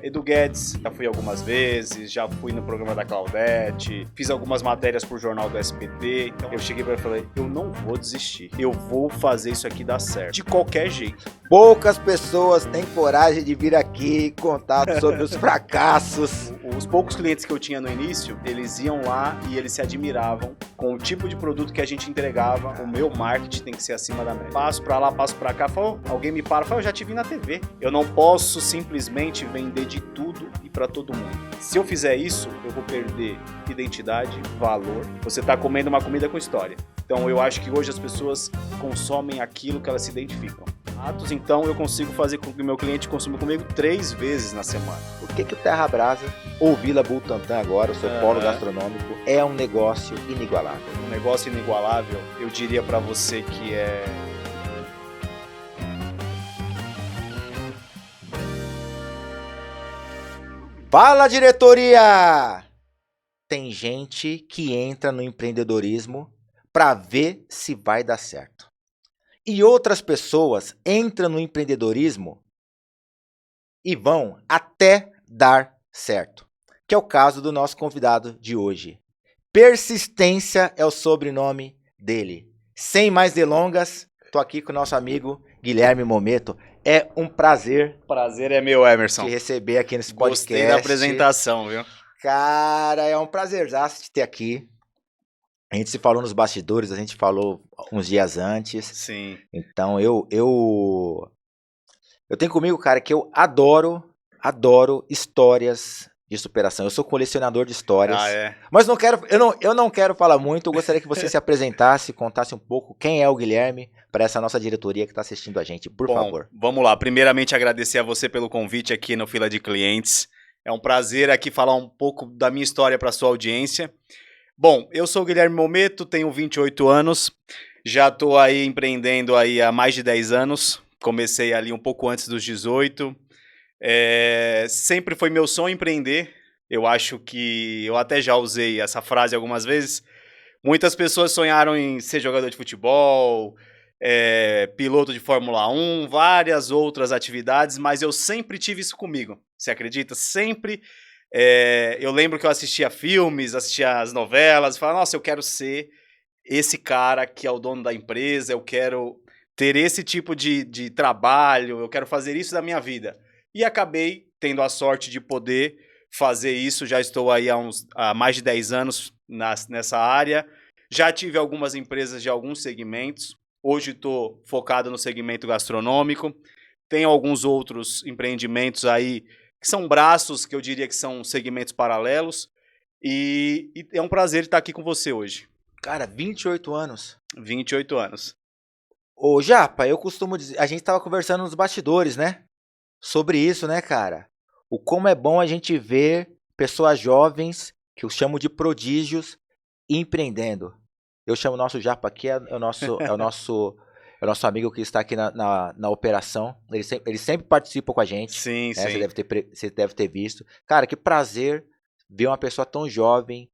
Edu Guedes, já fui algumas vezes, já fui no programa da Claudete, fiz algumas matérias pro jornal do SBT. Então eu cheguei pra ele e falei, eu não vou desistir, eu vou fazer isso aqui dar certo, de qualquer jeito. Poucas pessoas têm coragem de vir aqui contar sobre os fracassos. Os poucos clientes que eu tinha no início, eles iam lá e eles se admiravam com o tipo de produto que a gente entregava. O meu marketing tem que ser acima da média. Passo pra lá, passo pra cá, falo, alguém me para, fala, eu já te vi na TV. Eu não posso simplesmente vender de tudo e pra todo mundo. Se eu fizer isso, eu vou perder identidade, valor. Você tá comendo uma comida com história. Então eu acho que hoje as pessoas consomem aquilo que elas se identificam. Então eu consigo fazer com que o meu cliente consuma comigo 3 vezes na semana. Por que o Terra Brasa ou Vila Butantã agora, o seu polo gastronômico, é um negócio inigualável? Um negócio inigualável, eu diria pra você que é... Fala, diretoria! Tem gente que entra no empreendedorismo para ver se vai dar certo. E outras pessoas entram no empreendedorismo e vão até dar certo. Que é o caso do nosso convidado de hoje. Persistência é o sobrenome dele. Sem mais delongas, tô aqui com o nosso amigo Guilherme Mometo. É um prazer. Prazer é meu, Emerson. Te receber aqui nesse podcast. Gostei da apresentação, viu? Cara, é um prazerzaço te ter aqui. A gente se falou nos bastidores, a gente falou uns dias antes. Sim. Então eu tenho comigo, cara, que eu adoro histórias de superação. Eu sou colecionador de histórias. Ah, é? Mas eu não quero falar muito. Eu gostaria que você se apresentasse, contasse um pouco quem é o Guilherme para essa nossa diretoria que está assistindo a gente, por favor. Vamos lá. Primeiramente, agradecer a você pelo convite aqui no Fila de Clientes. É um prazer aqui falar um pouco da minha história para sua audiência. Bom, eu sou o Guilherme Mometo, tenho 28 anos, já estou aí empreendendo aí há mais de 10 anos, comecei ali um pouco antes dos 18, sempre foi meu sonho empreender, eu acho que eu até já usei essa frase algumas vezes, muitas pessoas sonharam em ser jogador de futebol, piloto de Fórmula 1, várias outras atividades, mas eu sempre tive isso comigo, você acredita? Sempre... eu lembro que eu assistia filmes, assistia as novelas, e falava, nossa, eu quero ser esse cara que é o dono da empresa, eu quero ter esse tipo de trabalho, eu quero fazer isso da minha vida. E acabei tendo a sorte de poder fazer isso, já estou aí há mais de 10 anos nessa área, já tive algumas empresas de alguns segmentos, hoje estou focado no segmento gastronômico, tenho alguns outros empreendimentos aí, que são braços, que eu diria que são segmentos paralelos, e é um prazer estar aqui com você hoje. Cara, 28 anos. 28 anos. Ô, Japa, eu costumo dizer, a gente tava conversando nos bastidores, né? Sobre isso, né, cara? O como é bom a gente ver pessoas jovens, que eu chamo de prodígios, empreendendo. Eu chamo o nosso Japa aqui, é o nosso amigo que está aqui na operação. Ele sempre participa com a gente. Sim, né? sim. Você deve ter visto. Cara, que prazer ver uma pessoa tão jovem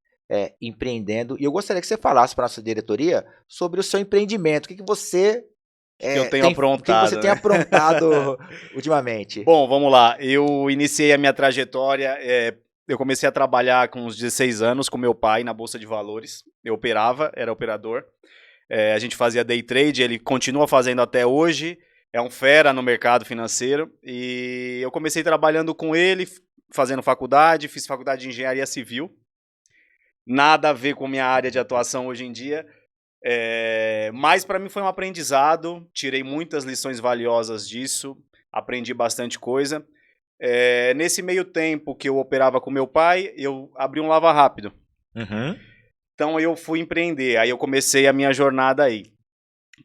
empreendendo. E eu gostaria que você falasse para a nossa diretoria sobre o seu empreendimento. O que você eu tenho aprontado. O que você tem aprontado ultimamente? Bom, vamos lá. Eu iniciei a minha trajetória... eu comecei a trabalhar com uns 16 anos com meu pai na Bolsa de Valores. Eu era operador. A gente fazia day trade, ele continua fazendo até hoje, é um fera no mercado financeiro, e eu comecei trabalhando com ele, fazendo faculdade, fiz faculdade de engenharia civil, nada a ver com minha área de atuação hoje em dia, mas para mim foi um aprendizado, tirei muitas lições valiosas disso, aprendi bastante coisa. Nesse meio tempo que eu operava com meu pai, eu abri um lava rápido. Uhum. Então eu fui empreender, aí eu comecei a minha jornada aí.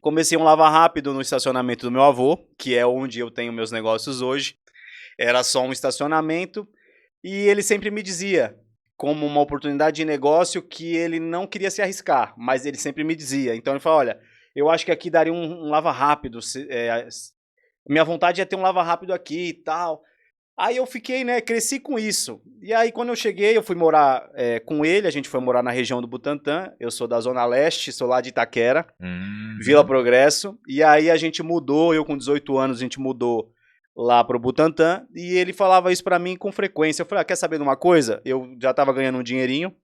Comecei um lava rápido no estacionamento do meu avô, que é onde eu tenho meus negócios hoje. Era só um estacionamento e ele sempre me dizia, como uma oportunidade de negócio, que ele não queria se arriscar, mas ele sempre me dizia. Então ele falou, olha, eu acho que aqui daria um lava rápido, minha vontade é ter um lava rápido aqui e tal. Aí eu fiquei, né, cresci com isso. E aí quando eu cheguei, eu fui morar com ele, a gente foi morar na região do Butantã, eu sou da Zona Leste, sou lá de Itaquera, Vila Progresso, e aí a gente mudou, eu com 18 anos, a gente mudou lá pro Butantã, e ele falava isso pra mim com frequência. Eu falei, quer saber de uma coisa? Eu já tava ganhando um dinheirinho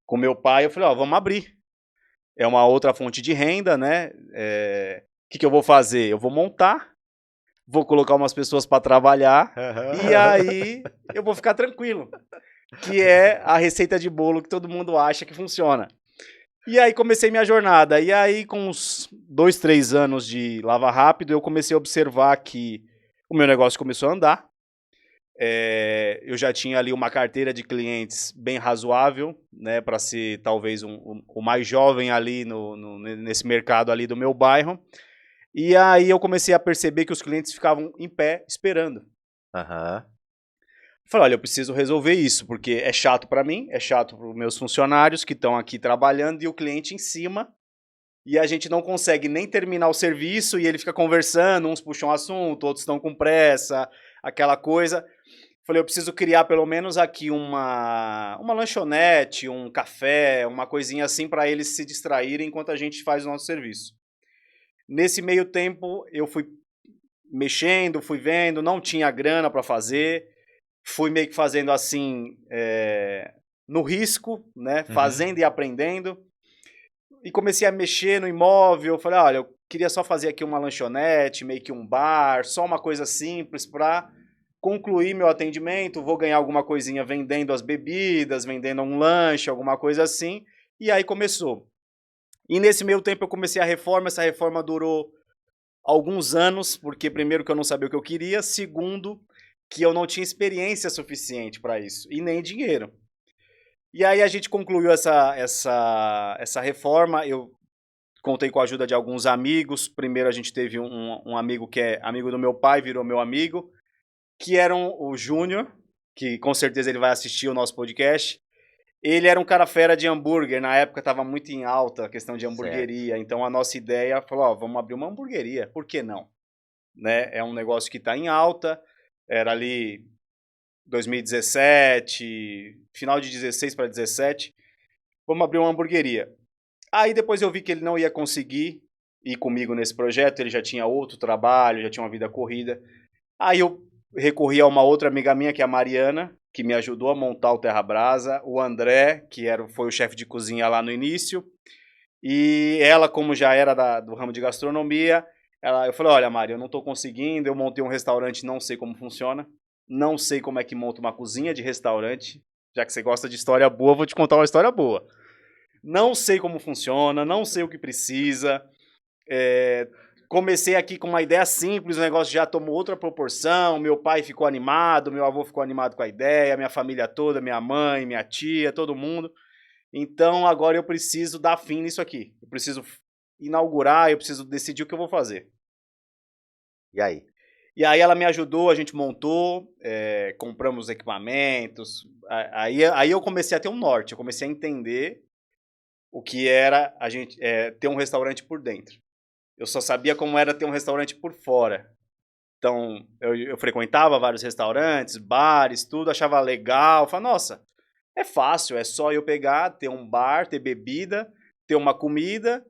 com meu pai, eu falei, vamos abrir. É uma outra fonte de renda, né? O que eu vou fazer? Eu vou montar, vou colocar umas pessoas para trabalhar, e aí eu vou ficar tranquilo. Que é a receita de bolo que todo mundo acha que funciona. E aí comecei minha jornada. E aí, com uns 2, 3 anos de Lava Rápido, eu comecei a observar que o meu negócio começou a andar. Eu já tinha ali uma carteira de clientes bem razoável, né, para ser talvez o mais jovem ali nesse mercado ali do meu bairro. E aí eu comecei a perceber que os clientes ficavam em pé esperando. Falei, olha, eu preciso resolver isso, porque é chato para mim, é chato para os meus funcionários que estão aqui trabalhando e o cliente em cima, e a gente não consegue nem terminar o serviço e ele fica conversando, uns puxam assunto, outros estão com pressa, aquela coisa. Falei, eu preciso criar pelo menos aqui uma lanchonete, um café, uma coisinha assim para eles se distraírem enquanto a gente faz o nosso serviço. Nesse meio tempo, eu fui mexendo, fui vendo, não tinha grana para fazer, fui meio que fazendo assim, no risco, né? Fazendo e aprendendo. E comecei a mexer no imóvel. Falei, olha, eu queria só fazer aqui uma lanchonete, meio que um bar, só uma coisa simples para concluir meu atendimento. Vou ganhar alguma coisinha vendendo as bebidas, vendendo um lanche, alguma coisa assim. E aí começou. E nesse meio tempo eu comecei a reforma. Essa reforma durou alguns anos, porque primeiro que eu não sabia o que eu queria, segundo que eu não tinha experiência suficiente para isso, e nem dinheiro. E aí a gente concluiu essa reforma, eu contei com a ajuda de alguns amigos. Primeiro a gente teve um amigo que é amigo do meu pai, virou meu amigo, que era o Júnior, que com certeza ele vai assistir o nosso podcast. Ele era um cara fera de hambúrguer, na época estava muito em alta a questão de hamburgueria, então a nossa ideia falou, vamos abrir uma hamburgueria, por que não? Né? É um negócio que está em alta, era ali 2017, final de 16 para 17, vamos abrir uma hamburgueria. Aí depois eu vi que ele não ia conseguir ir comigo nesse projeto, ele já tinha outro trabalho, já tinha uma vida corrida. Aí eu recorri a uma outra amiga minha, que é a Mariana, que me ajudou a montar o Terra Brasa, o André, que foi o chefe de cozinha lá no início, e ela, como já era do ramo de gastronomia, eu falei, olha, Mari, eu não estou conseguindo, eu montei um restaurante, não sei como funciona, não sei como é que monta uma cozinha de restaurante, já que você gosta de história boa, vou te contar uma história boa. Não sei como funciona, não sei o que precisa, comecei aqui com uma ideia simples, o negócio já tomou outra proporção, meu pai ficou animado, meu avô ficou animado com a ideia, minha família toda, minha mãe, minha tia, todo mundo. Então agora eu preciso dar fim nisso aqui, eu preciso inaugurar, eu preciso decidir o que eu vou fazer. E aí? E aí ela me ajudou, a gente montou, compramos equipamentos, aí eu comecei a ter um norte, eu comecei a entender o que era a gente ter um restaurante por dentro. Eu só sabia como era ter um restaurante por fora. Então, eu frequentava vários restaurantes, bares, tudo, achava legal. Falava, nossa, é fácil, é só eu pegar, ter um bar, ter bebida, ter uma comida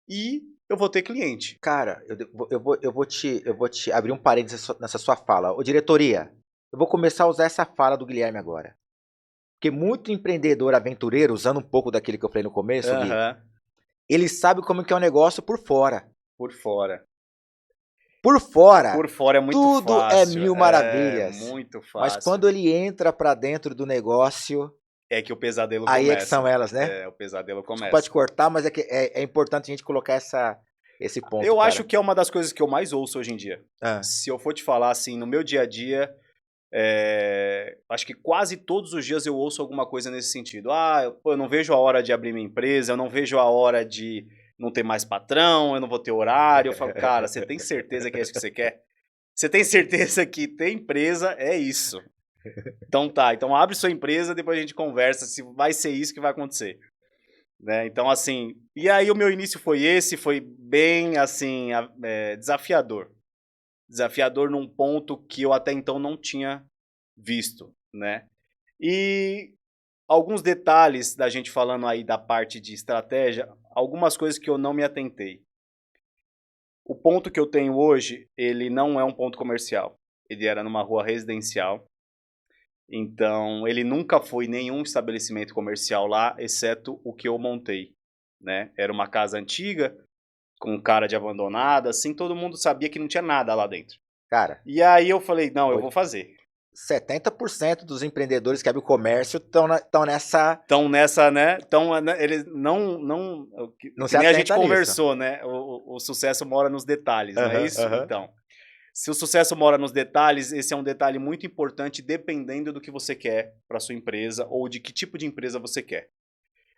e eu vou ter cliente. Cara, eu vou te abrir um parênteses nessa sua fala. Ô, diretoria, eu vou começar a usar essa fala do Guilherme agora. Porque muito empreendedor aventureiro, usando um pouco daquele que eu falei no começo, Gui, ele sabe como que é o negócio por fora. Por fora. Por fora, Por fora é muito tudo fácil. é mil maravilhas. É muito fácil. Mas quando ele entra pra dentro do negócio, é que o pesadelo começa. aí é que são elas, né? O pesadelo começa. Pode cortar, mas é importante a gente colocar esse ponto. Eu acho que é uma das coisas que eu mais ouço hoje em dia. Ah. Se eu for te falar assim, no meu dia a dia, acho que quase todos os dias eu ouço alguma coisa nesse sentido. Eu não vejo a hora de abrir minha empresa, eu não vejo a hora de não ter mais patrão, eu não vou ter horário. Eu falo, cara, você tem certeza que é isso que você quer? Você tem certeza que ter empresa é isso? Então tá, então abre sua empresa, depois a gente conversa se vai ser isso que vai acontecer. Né? Então assim, e aí o meu início foi esse, foi bem assim, desafiador. Desafiador num ponto que eu até então não tinha visto, né? E alguns detalhes da gente falando aí da parte de estratégia, algumas coisas que eu não me atentei. O ponto que eu tenho hoje, ele não é um ponto comercial. ele era numa rua residencial. Então, ele nunca foi nenhum estabelecimento comercial lá, exceto o que eu montei, né? Era uma casa antiga, com cara de abandonada, assim, todo mundo sabia que não tinha nada lá dentro. Cara, E aí eu falei, não, eu vou fazer. 70% dos empreendedores que abrem o comércio estão nessa... Então nessa, né? Então eles não Não que se nem a gente atenta nisso. conversou, né? O sucesso mora nos detalhes, não é Aham, isso? aham. Então, se o sucesso mora nos detalhes, esse é um detalhe muito importante dependendo do que você quer para sua empresa ou de que tipo de empresa você quer.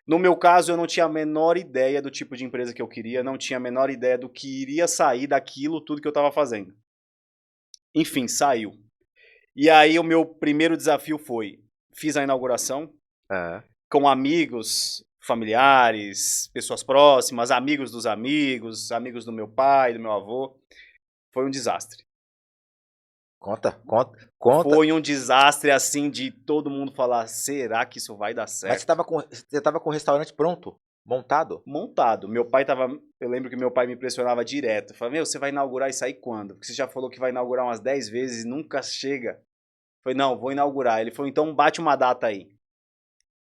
No meu caso, eu não tinha a menor ideia do tipo de empresa que eu queria, não tinha a menor ideia do que iria sair daquilo tudo que eu estava fazendo. Enfim, saiu. E aí o meu primeiro desafio foi, fiz a inauguração Aham. com amigos, familiares, pessoas próximas, amigos dos amigos, amigos do meu pai, do meu avô. Foi um desastre. Conta, conta, conta. Foi um desastre assim de todo mundo falar, será que isso vai dar Mas certo? você tava com o restaurante pronto, montado? Montado. Meu pai tava. Eu lembro que meu pai me impressionava direto. Falei, meu, você vai inaugurar isso aí quando? Porque você já falou que vai inaugurar umas 10 vezes e nunca chega. Falei, não, vou inaugurar. Ele falou, então bate uma data aí.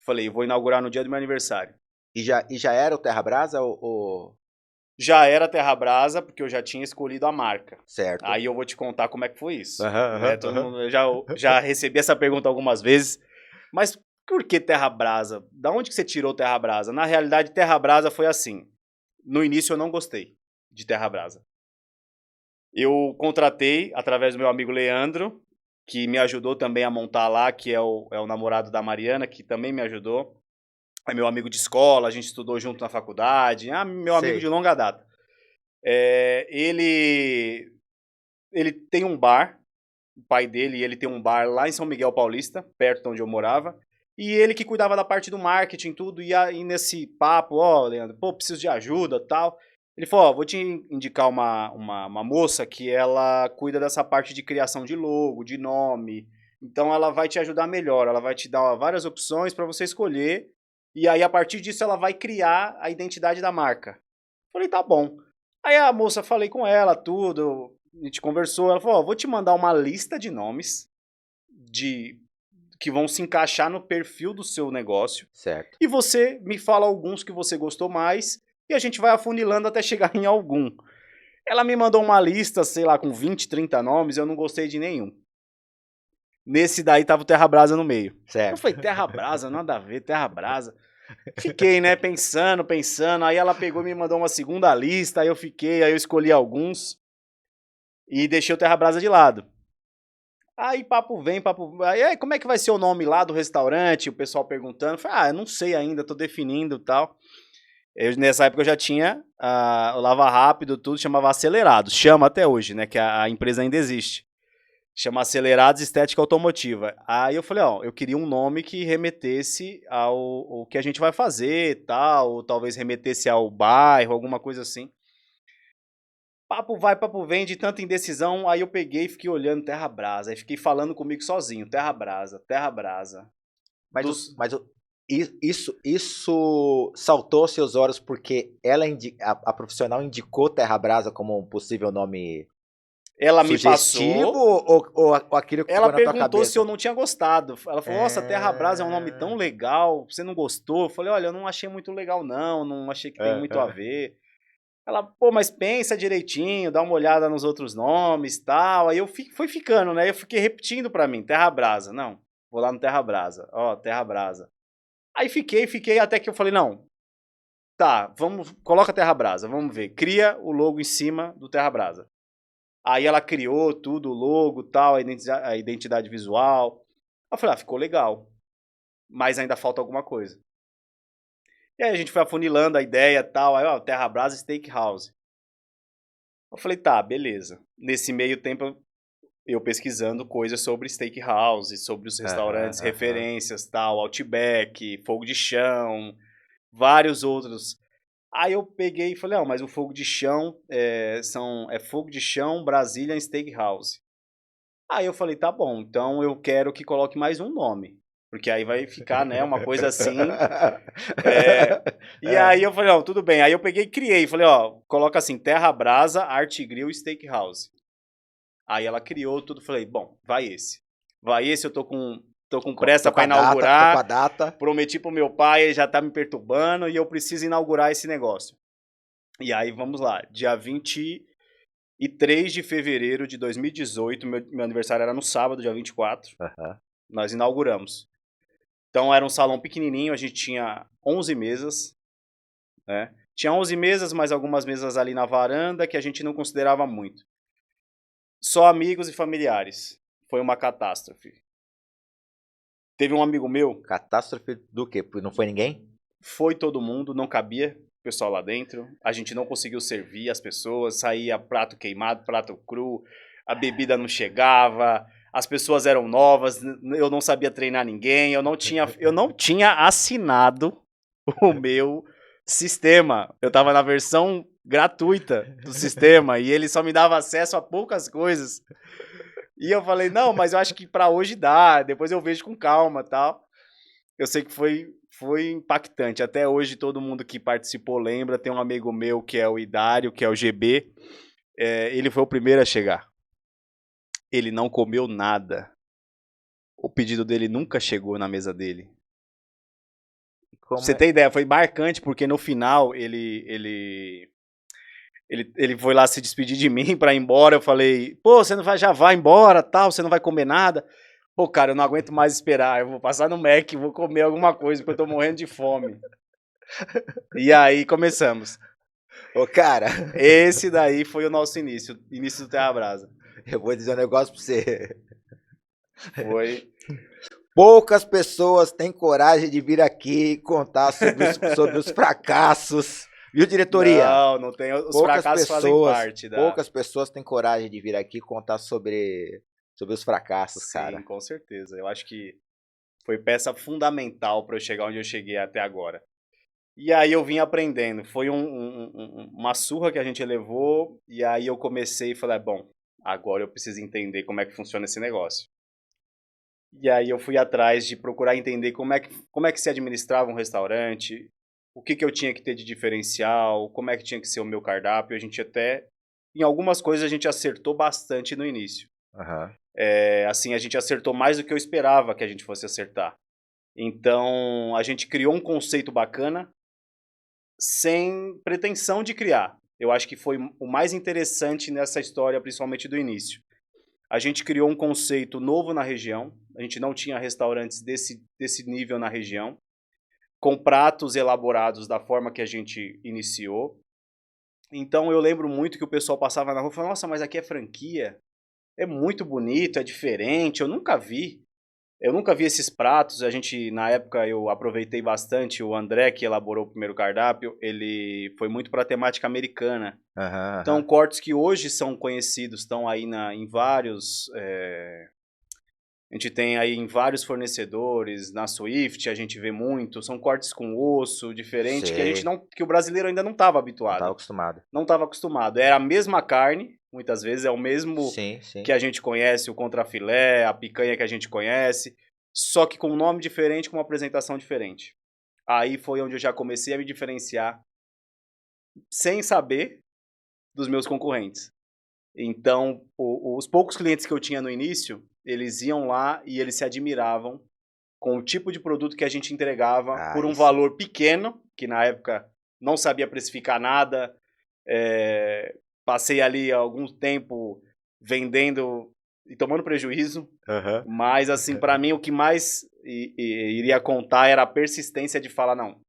Falei, vou inaugurar no dia do meu aniversário. E já era o Terra Brasa Já era Terra Brasa, porque eu já tinha escolhido a marca. Certo. Aí eu vou te contar como é que foi isso. Aham, Né? aham, Todo aham. mundo, eu já recebi essa pergunta algumas vezes. Mas por que Terra Brasa? Da onde que você tirou Terra Brasa? Na realidade, Terra Brasa foi assim. No início eu não gostei de Terra Brasa. Eu contratei, através do meu amigo Leandro, que me ajudou também a montar lá, que é o namorado da Mariana, que também me ajudou. É meu amigo de escola, a gente estudou junto na faculdade, meu amigo Sei. de longa data. Ele tem um bar, o pai dele, ele tem um bar lá em São Miguel Paulista, perto de onde eu morava, e ele que cuidava da parte do marketing, tudo, e aí nesse papo, ó, Leandro, pô, preciso de ajuda, tal. Ele falou, ó, vou te indicar uma moça que ela cuida dessa parte de criação de logo, de nome, então ela vai te ajudar melhor, ela vai te dar várias opções para você escolher, e aí a partir disso ela vai criar a identidade da marca. Falei, tá bom. Aí a moça, falei com ela, tudo, a gente conversou, ela falou, ó, vou te mandar uma lista de nomes de que vão se encaixar no perfil do seu negócio Certo. e você me fala alguns que você gostou mais e a gente vai afunilando até chegar em algum. Ela me mandou uma lista, sei lá, com 20, 30 nomes, eu não gostei de nenhum. Nesse daí tava o Terra Brasa no meio. Eu Certo. falei, Terra Brasa, nada a ver, Terra Brasa. Fiquei, né, pensando, aí ela pegou e me mandou uma segunda lista, aí eu fiquei, aí eu escolhi alguns e deixei o Terra Brasa de lado. Aí papo vem, papo... Aí como é que vai ser o nome lá do restaurante? O pessoal perguntando. Falei, eu não sei ainda, tô definindo e tal. Nessa época eu já tinha o Lava Rápido, tudo, chamava Acelerados. Chama até hoje, né, que a empresa ainda existe. Chama Acelerados Estética Automotiva. Aí eu falei, ó, eu queria um nome que remetesse ao que a gente vai fazer e tal, ou talvez remetesse ao bairro, alguma coisa assim. Papo vai, papo vem, de tanta indecisão, aí eu peguei e fiquei olhando Terra Brasa, aí fiquei falando comigo sozinho, Terra Brasa, Terra Brasa. Mas, Dos- isso saltou aos seus olhos porque a profissional indicou Terra Brasa como um possível nome Ela me sugestivo passou, ou aquilo que ela ficou na tua perguntou se cabeça? eu não tinha gostado. Ela falou, nossa, Terra Brasa é um nome tão legal, você não gostou? Eu falei, olha, eu não achei muito legal não achei que tem muito a ver. Ela, pô, mas pensa direitinho, dá uma olhada nos outros nomes e tal. Aí eu fui ficando, né? Eu fiquei repetindo pra mim, Terra Brasa. Não, vou lá no Terra Brasa. Ó, Terra Brasa. Aí fiquei até que eu falei, não, tá, vamos, coloca Terra Brasa, vamos ver. Cria o logo em cima do Terra Brasa. Aí ela criou tudo, o logo, tal, a identidade visual. Eu falei, ficou legal, mas ainda falta alguma coisa. E aí a gente foi afunilando a ideia e tal, aí ó, Terra Brasa Steakhouse. Eu falei, tá, beleza. Nesse meio tempo, eu pesquisando coisas sobre steakhouse, sobre os Aham, restaurantes, aham. referências, tal, Outback, Fogo de Chão, vários outros. Aí eu peguei e falei, mas o Fogo de Chão é Fogo de Chão Brazilian Steakhouse. Aí eu falei, tá bom, então eu quero que coloque mais um nome, porque aí vai ficar, né, uma coisa assim. E aí eu falei, tudo bem. Aí eu peguei e criei, falei, coloca assim, Terra Brasa Art Grill Steakhouse. Aí ela criou tudo, falei, bom, vai esse. Vai esse, eu tô com Com- pressa tô com pra a data, tô com inaugurar. a data. Prometi pro meu pai, ele já tá me perturbando e eu preciso inaugurar esse negócio. E aí, vamos lá. Dia 23 de fevereiro de 2018, meu aniversário era no sábado, dia 24, Aham. nós inauguramos. Então era um salão pequenininho, a gente tinha 11 mesas, né? Tinha 11 mesas, mais algumas mesas ali na varanda que a gente não considerava muito. Só amigos e familiares. Foi uma catástrofe. Teve um amigo meu, Catástrofe do quê? Porque não foi ninguém? foi todo mundo, não cabia o pessoal lá dentro. A gente não conseguiu servir as pessoas, saía prato queimado, prato cru, a bebida não chegava, as pessoas eram novas, eu não sabia treinar ninguém, eu não tinha assinado o meu sistema. Eu tava na versão gratuita do sistema e ele só me dava acesso a poucas coisas. E eu falei, não, mas eu acho que pra hoje dá, depois eu vejo com calma, tal. Eu sei que foi impactante. Até hoje todo mundo que participou lembra. Tem um amigo meu que é o Idário, que é o GB. Ele foi o primeiro a chegar. Ele não comeu nada. O pedido dele nunca chegou na mesa dele. Pra Como você é? ter ideia, foi marcante porque no final ele foi lá se despedir de mim pra ir embora. Eu falei, pô, você não vai, já vai embora, tal, você não vai comer nada. Pô, cara, eu não aguento mais esperar. Eu vou passar no Mac, vou comer alguma coisa, porque eu tô morrendo de fome. E aí começamos. Ô, cara, Esse daí foi o nosso início do Terra Brasa. eu vou dizer um negócio pra você. Foi. Poucas pessoas têm coragem de vir aqui contar sobre os fracassos. Viu, diretoria? Não tem. Os fracassos fazem parte da. Poucas pessoas têm coragem de vir aqui contar sobre os fracassos, Sim, cara. com certeza. Eu acho que foi peça fundamental para eu chegar onde eu cheguei até agora. E aí eu vim aprendendo. Foi uma surra que a gente levou, e aí eu comecei e falei, bom, agora eu preciso entender como é que funciona esse negócio. E aí eu fui atrás de procurar entender como é que se administrava um restaurante, o que eu tinha que ter de diferencial, como é que tinha que ser o meu cardápio. A gente até, em algumas coisas a gente acertou bastante no início. Aham. Assim, a gente acertou mais do que eu esperava que a gente fosse acertar. Então, a gente criou um conceito bacana, sem pretensão de criar. Eu acho que foi o mais interessante nessa história, principalmente do início. A gente criou um conceito novo na região, a gente não tinha restaurantes desse nível na região, com pratos elaborados da forma que a gente iniciou. Então eu lembro muito que o pessoal passava na rua e falava, nossa, mas aqui é franquia, é muito bonito, é diferente, eu nunca vi. Eu nunca vi esses pratos. A gente, na época, eu aproveitei bastante. O André, que elaborou o primeiro cardápio, ele foi muito para a temática americana. Aham, Então, aham. cortes que hoje são conhecidos, estão aí em vários. A gente tem aí em vários fornecedores, na Swift a gente vê muito. São cortes com osso, diferente, que a gente Sei. não, que o brasileiro ainda não estava Não estava habituado. acostumado. Não estava acostumado. Era a mesma carne, muitas vezes é o mesmo Sim, sim. que a gente conhece, o contrafilé, a picanha que a gente conhece, só que com um nome diferente, com uma apresentação diferente. Aí foi onde eu já comecei a me diferenciar sem saber dos meus concorrentes. Então, os poucos clientes que eu tinha no início, eles iam lá e eles se admiravam com o tipo de produto que a gente entregava por um Aí sim. valor pequeno, que na época não sabia precificar nada. Passei ali algum tempo vendendo e tomando prejuízo, Aham. mas assim, para mim o que mais iria contar era a persistência de falar, não,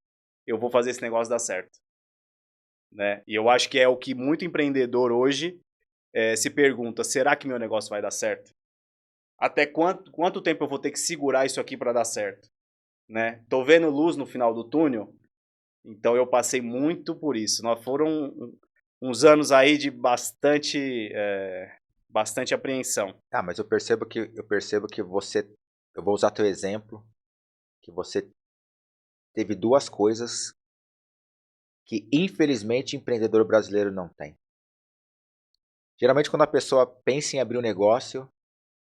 eu vou fazer esse negócio dar certo, né? E eu acho que é o que muito empreendedor hoje se pergunta, será que meu negócio vai dar certo? Até quanto tempo eu vou ter que segurar isso aqui para dar certo, né? Tô vendo luz no final do túnel, então eu passei muito por isso. Foram uns anos aí de bastante apreensão. Ah, mas eu percebo que você, eu vou usar teu exemplo, que você teve duas coisas que infelizmente empreendedor brasileiro não tem. Geralmente quando a pessoa pensa em abrir um negócio,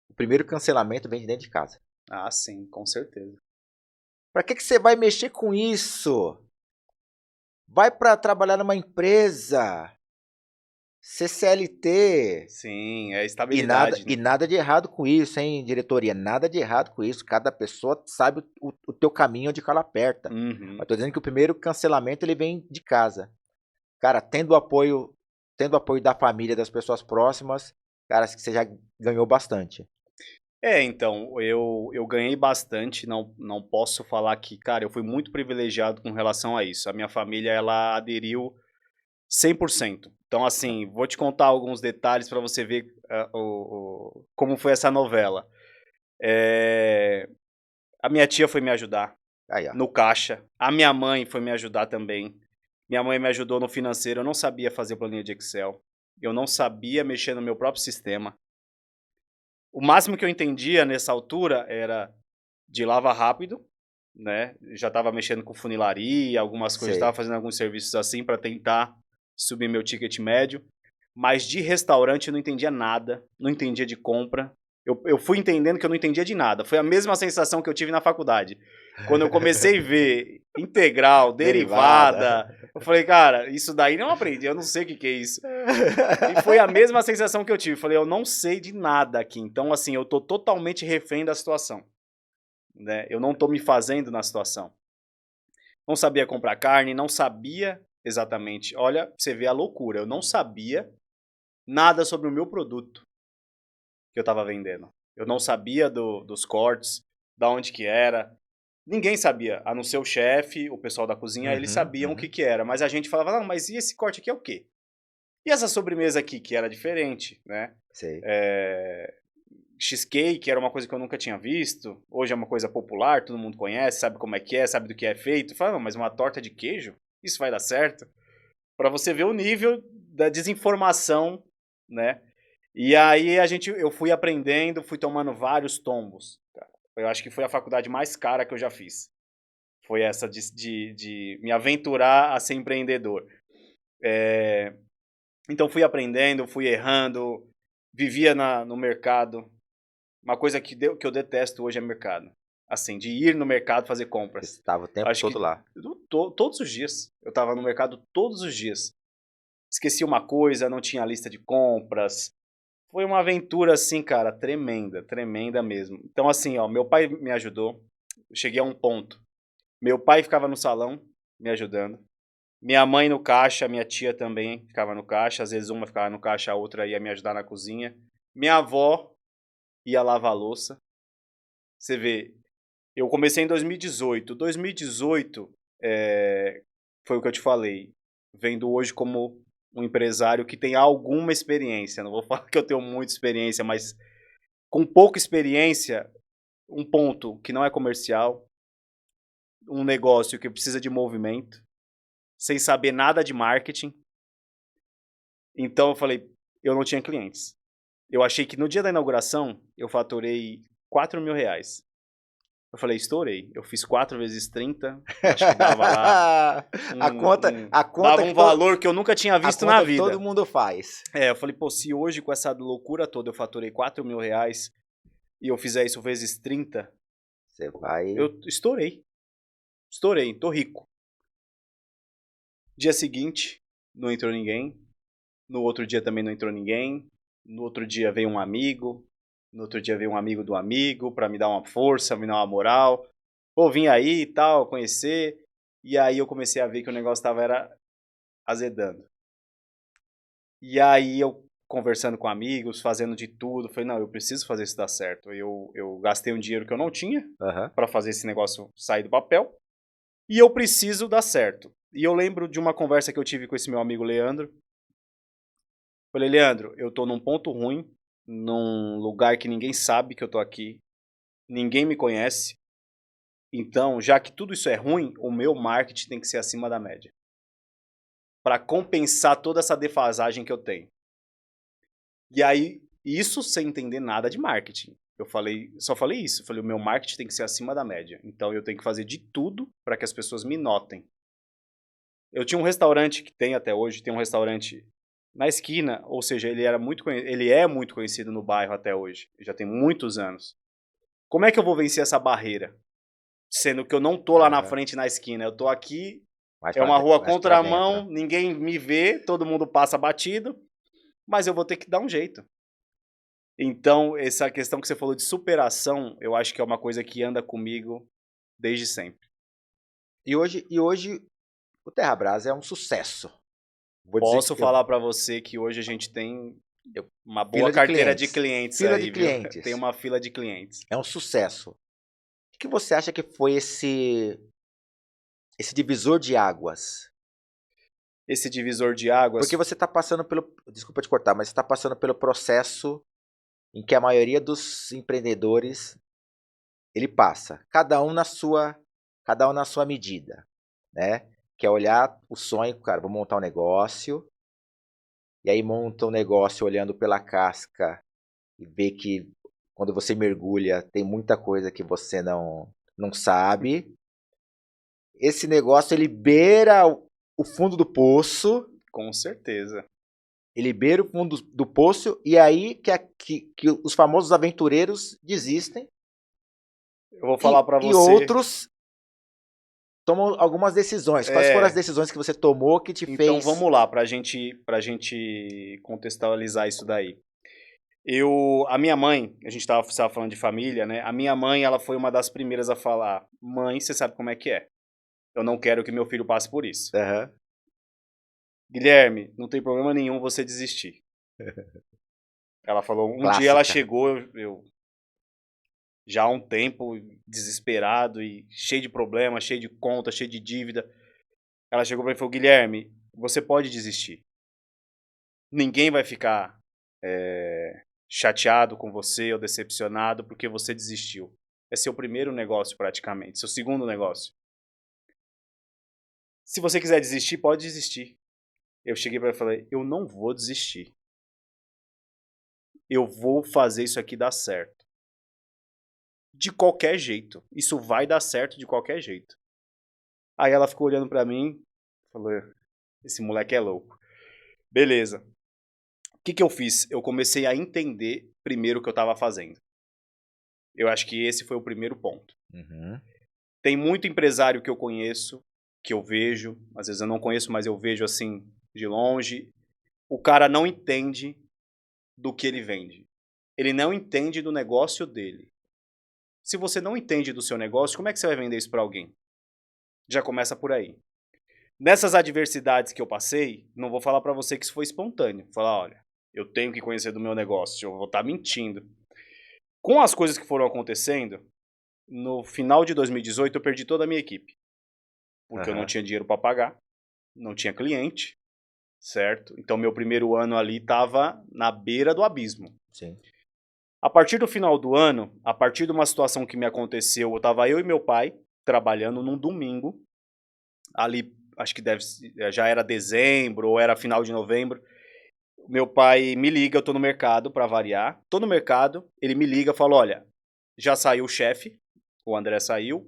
o primeiro cancelamento vem de dentro de casa. Ah, sim, com certeza. Para que você vai mexer com isso? Vai para trabalhar numa empresa. Ser CLT. Sim, é E nada, estabilidade, e né? nada de errado com isso, hein, diretoria? Nada de errado com isso. Cada pessoa sabe o teu caminho onde que ela aperta. Uhum. Mas tô dizendo que o primeiro cancelamento ele vem de casa. Cara, tendo apoio da família, das pessoas próximas, cara, acho que você já ganhou bastante. Então, eu ganhei bastante, não posso falar que, cara, eu fui muito privilegiado com relação a isso. A minha família, ela aderiu 100%. Então, assim, vou te contar alguns detalhes para você ver como foi essa novela. Eh, a minha tia foi me ajudar Aí, ó. no caixa, a minha mãe foi me ajudar também. Minha mãe me ajudou no financeiro, eu não sabia fazer planilha de Excel, eu não sabia mexer no meu próprio sistema. O máximo que eu entendia nessa altura era de lava rápido, né, já estava mexendo com funilaria, algumas coisas, estava Sei. fazendo alguns serviços assim para tentar subir meu ticket médio, mas de restaurante eu não entendia nada, não entendia de compra. Eu fui entendendo que eu não entendia de nada, foi a mesma sensação que eu tive na faculdade. Quando eu comecei a ver integral, Derivada. derivada, eu falei: "Cara, isso daí não aprendi, eu não sei o que que é isso". E foi a mesma sensação que eu tive, falei: "Eu não sei de nada aqui", então assim, eu tô totalmente refém da situação, né, eu não tô me fazendo na situação. Não sabia comprar carne, não sabia exatamente, olha, você vê a loucura, eu não sabia nada sobre o meu produto que eu estava vendendo. Eu não sabia dos cortes, da onde que era. Ninguém sabia, a não ser o chefe, o pessoal da cozinha, eles Uhum, sabiam o que uhum. que era, mas a gente falava: "Não, mas e esse corte aqui é o quê? E essa sobremesa aqui?", que era diferente, né. Sei. Eh, cheesecake era uma coisa que eu nunca tinha visto, hoje é uma coisa popular, todo mundo conhece, sabe como é que é, sabe do que é feito. Fala: "Não, mas uma torta de queijo? Isso vai dar certo?". Pra você ver o nível da desinformação, né. E aí eu fui aprendendo, fui tomando vários tombos, cara. Eu acho que foi a faculdade mais cara que eu já fiz. Foi essa de me aventurar a ser empreendedor. Então fui aprendendo, fui errando, vivia no mercado. Uma coisa que eu detesto hoje é mercado. Assim, de ir no mercado fazer compras. Estava o tempo Acho todo que lá. todos os dias. Eu estava no mercado todos os dias. Esqueci uma coisa, não tinha lista de compras. Foi uma aventura, assim, cara, tremenda, tremenda mesmo. Então, assim, ó, meu pai me ajudou. Eu cheguei a um ponto. Meu pai ficava no salão me ajudando. Minha mãe no caixa, minha tia também ficava no caixa. Às vezes uma ficava no caixa, a outra ia me ajudar na cozinha. Minha avó ia lavar a louça. Você vê, eu comecei em 2018. 2018, foi o que eu te falei. Vendo hoje como um empresário que tem alguma experiência. Não vou falar que eu tenho muita experiência, mas com pouca experiência, um ponto que não é comercial, um negócio que precisa de movimento, sem saber nada de marketing. Então eu falei, eu não tinha clientes. Eu achei que no dia da inauguração eu faturei R$ 4.000. Eu falei, estourei. Eu fiz 4 vezes 30, acho que dava lá A conta, a dava conta um que todo, valor que eu nunca tinha a visto na conta que todo vida. mundo faz. Eu falei, pô, se hoje com essa loucura toda eu faturei R$ 4.000 e eu fizer isso vezes 30, Você vai. eu estourei. Estourei, tô rico. Dia seguinte, não entrou ninguém. No outro dia também não entrou ninguém. No outro dia veio um amigo. No outro dia veio um amigo do amigo pra me dar uma força, me dar uma moral. Pô, vim aí e tal, conhecer. E aí eu comecei a ver que o negócio tava azedando. E aí eu conversando com amigos, fazendo de tudo, falei, não, eu preciso fazer isso dar certo. Eu gastei um dinheiro que eu não tinha Aham. pra fazer esse negócio sair do papel. E eu preciso dar certo. E eu lembro de uma conversa que eu tive com esse meu amigo Leandro. Falei, Leandro, eu tô num ponto ruim, num lugar que ninguém sabe que eu tô aqui, ninguém me conhece. Então, já que tudo isso é ruim, o meu marketing tem que ser acima da média. Pra compensar toda essa defasagem que eu tenho. E aí, isso sem entender nada de marketing. Eu falei, só falei isso, falei, o meu marketing tem que ser acima da média. Então eu tenho que fazer de tudo para que as pessoas me notem. Eu tinha um restaurante que tem até hoje, tem um restaurante na esquina, ou seja, ele é muito conhecido no bairro até hoje, já tem muitos anos. Como é que eu vou vencer essa barreira? Sendo que eu não tô lá na Aham. frente na esquina, eu tô aqui, Mais é pra, uma rua mais pra dentro. contramão, ninguém me vê, todo mundo passa batido. mas eu vou ter que dar um jeito. Então, essa questão que você falou de superação, eu acho que é uma coisa que anda comigo desde sempre. E hoje o TerraBrás é um sucesso. Vou dizer Posso que falar para você que hoje a gente tem uma boa fila de carteira de clientes. clientes Fila de aí, viu? clientes. Tem uma fila de clientes. É um sucesso. O que você acha que foi esse divisor de águas? Esse divisor de águas, Porque você está passando pelo. Desculpa te cortar, mas você está passando pelo processo em que a maioria dos empreendedores ele passa. Cada um na sua medida, né? Que é olhar o sonho, cara, vou montar um negócio. E aí monta um negócio olhando pela casca e vê que quando você mergulha tem muita coisa que você não sabe. Esse negócio ele beira o fundo do poço, com certeza. ele beira o fundo do poço e aí que os famosos aventureiros desistem Eu vou falar para e você. outros tomam algumas decisões. Quais foram as É, decisões que você tomou que te então fez... vamos lá, pra gente contextualizar isso daí. A minha mãe, a gente tava falando de família, né? A minha mãe, ela foi uma das primeiras a falar: mãe, você sabe como é que é? Eu não quero que meu filho passe por isso. Aham. Guilherme, não tem problema nenhum você desistir. Ela falou, um dia ela Clássica. chegou, eu já há um tempo desesperado e cheio de problemas, cheio de conta, cheio de dívida. Ela chegou pra mim e falou, Guilherme, você pode desistir. Ninguém vai ficar chateado com você ou decepcionado porque você desistiu. É seu primeiro negócio praticamente, seu segundo negócio. Se você quiser desistir, pode desistir. Eu cheguei pra ela e falei, eu não vou desistir. Eu vou fazer isso aqui dar certo. De qualquer jeito. Isso vai dar certo de qualquer jeito. Aí ela ficou olhando pra mim, falou, esse moleque é louco. Beleza. O que eu fiz? Eu comecei a entender primeiro o que eu tava fazendo. Eu acho que esse foi o primeiro ponto. Uhum. Tem muito empresário que eu conheço, que eu vejo, às vezes eu não conheço, mas eu vejo assim, de longe. O cara não entende do que ele vende. Ele não entende do negócio dele. Se você não entende do seu negócio, como é que você vai vender isso para alguém? Já começa por aí. Nessas adversidades que eu passei, não vou falar para você que isso foi espontâneo. Vou falar, olha, eu tenho que conhecer do meu negócio, eu vou estar mentindo. Com as coisas que foram acontecendo, no final de 2018 eu perdi toda a minha equipe. Porque eu não Aham. tinha dinheiro para pagar, não tinha cliente, certo? Então meu primeiro ano ali estava na beira do abismo. Sim. A partir do final do ano, a partir de uma situação que me aconteceu, estava eu e meu pai trabalhando num domingo, ali acho que já era dezembro ou era final de novembro. Meu pai me liga, eu tô no mercado para variar. Tô no mercado, ele me liga, fala: "Olha, já saiu o chefe, o André saiu,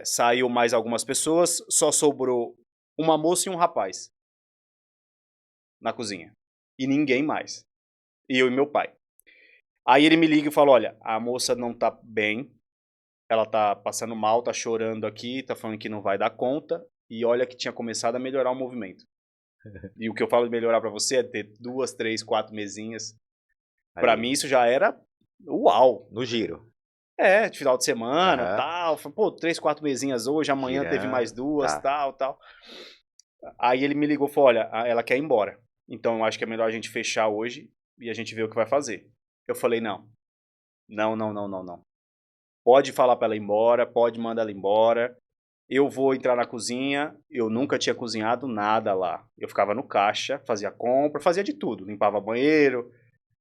saiu mais algumas pessoas, só sobrou uma moça e um rapaz na cozinha. E ninguém mais. E eu e meu pai." Aí ele me liga e fala: "Olha, a moça não tá bem, ela tá passando mal, tá chorando aqui, tá falando que não vai dar conta, e olha que tinha começado a melhorar o movimento." E o que eu falo de melhorar pra você é ter 2, 3, 4 mesinhas. Pra Ali. mim isso já era uau. No giro. De final de semana, Aham. tal. Pô, 3, 4 mesinhas hoje, amanhã teve mais Girando. 2, Tá. tal, tal. Aí ele me ligou e falou: "Olha, ela quer ir embora. Então eu acho que é melhor a gente fechar hoje e a gente ver o que vai fazer." Eu falei: "Não. Não, não, não, não, não. Pode falar pra ela ir embora, pode mandar ela embora. Eu vou entrar na cozinha." Eu nunca tinha cozinhado nada lá. Eu ficava no caixa, fazia compra, fazia de tudo. Limpava banheiro,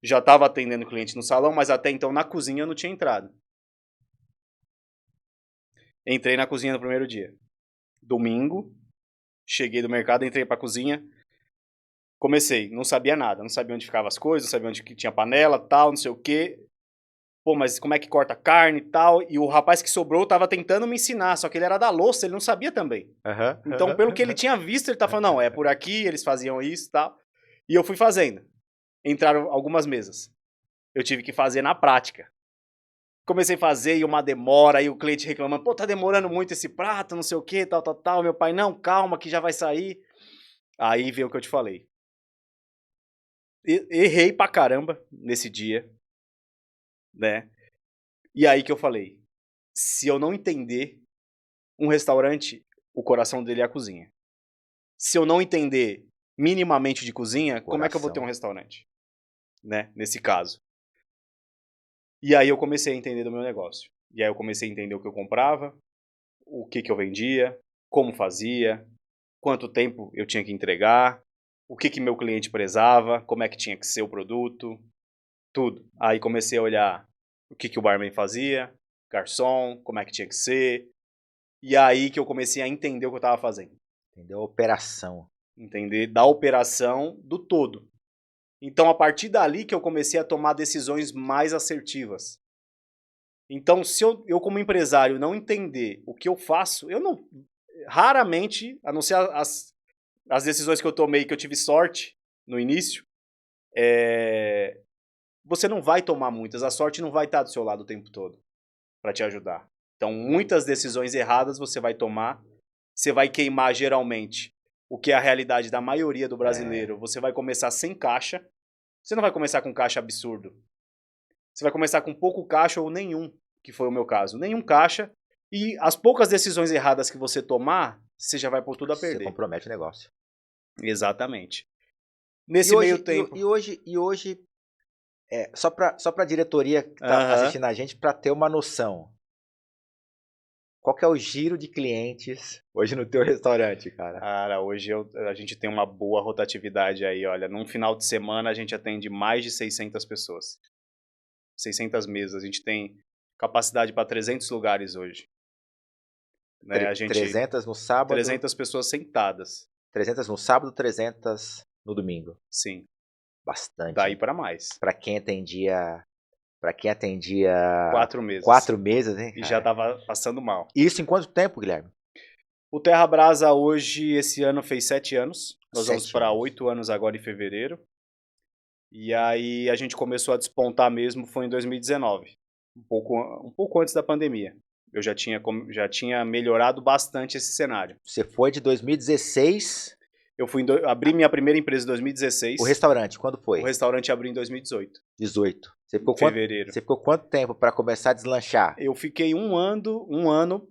já estava atendendo cliente no salão, mas até então na cozinha eu não tinha entrado. Entrei na cozinha no primeiro dia. Domingo, cheguei do mercado, entrei pra cozinha. Comecei, não sabia nada, não sabia onde ficavam as coisas, não sabia onde que tinha panela, tal, não sei o quê. Pô, mas como é que corta carne e tal? E o rapaz que sobrou tava tentando me ensinar, só que ele era da louça, ele não sabia também. Aham. Então, pelo que ele tinha visto, ele tá falando, não, é por aqui, eles faziam isso e tal. E eu fui fazendo. Entraram algumas mesas. Eu tive que fazer na prática. Comecei a fazer e uma demora, e o cliente reclamando, pô, tá demorando muito esse prato, não sei o que, tal, tal, tal. Meu pai, não, calma que já vai sair. Aí veio o que eu te falei. errei pra caramba nesse dia, né? E aí que eu falei, se eu não entender um restaurante, o coração dele é a cozinha. Se eu não entender minimamente de cozinha, como é que eu vou ter um Coração. restaurante? Né? Nesse caso. E aí eu comecei a entender do meu negócio. E aí eu comecei a entender o que eu comprava, o que eu vendia, como fazia, quanto tempo eu tinha que entregar, o que meu cliente prezava, como é que tinha que ser o produto, tudo. Aí comecei a olhar o que o barman fazia, garçom, como é que tinha que ser. E aí que eu comecei a entender o que eu estava fazendo. Entendeu? Operação. Entender da operação do todo. Então, a partir dali que eu comecei a tomar decisões mais assertivas. Então, se eu como empresário não entender o que eu faço, eu não raramente, a não ser as decisões que eu tomei que eu tive sorte no início, você não vai tomar muitas, a sorte não vai estar do seu lado o tempo todo para te ajudar. Então, muitas decisões erradas você vai tomar, você vai queimar geralmente o que é a realidade da maioria do brasileiro. Você vai começar sem caixa, você não vai começar com caixa absurdo. Você vai começar com pouco caixa ou nenhum, que foi o meu caso. Nenhum caixa, e as poucas decisões erradas que você tomar, você já vai pôr tudo a Você perder. compromete o negócio. Exatamente. Nesse meio tempo... E hoje só para a diretoria que tá assistindo a gente, para ter uma noção. Qual que é o giro de clientes hoje no teu restaurante, cara? Cara, hoje a gente tem uma boa rotatividade aí, olha. Num final de semana a gente atende mais de 600 pessoas. 600 mesas. A gente tem capacidade para 300 lugares hoje. Né? 300 no sábado. 300 pessoas sentadas. 300 no sábado, 300 no domingo. Sim. Bastante. Daí para mais. Para quem atendia 4 meses. 4 meses, hein? E já tava passando mal. Isso em quanto tempo, Guilherme? O Terra Brasa hoje, esse ano, fez 7 anos. Nós vamos 7 para anos. 8 anos agora em fevereiro. E aí a gente começou a despontar mesmo, foi em 2019. Um pouco antes da pandemia. Eu já tinha melhorado bastante esse cenário. Você foi de 2016... Eu abri minha primeira empresa em 2016. O restaurante, quando foi? O restaurante abriu em 2018. 18. Você ficou fevereiro. Você ficou quanto tempo para começar a deslanchar? Eu fiquei um ano,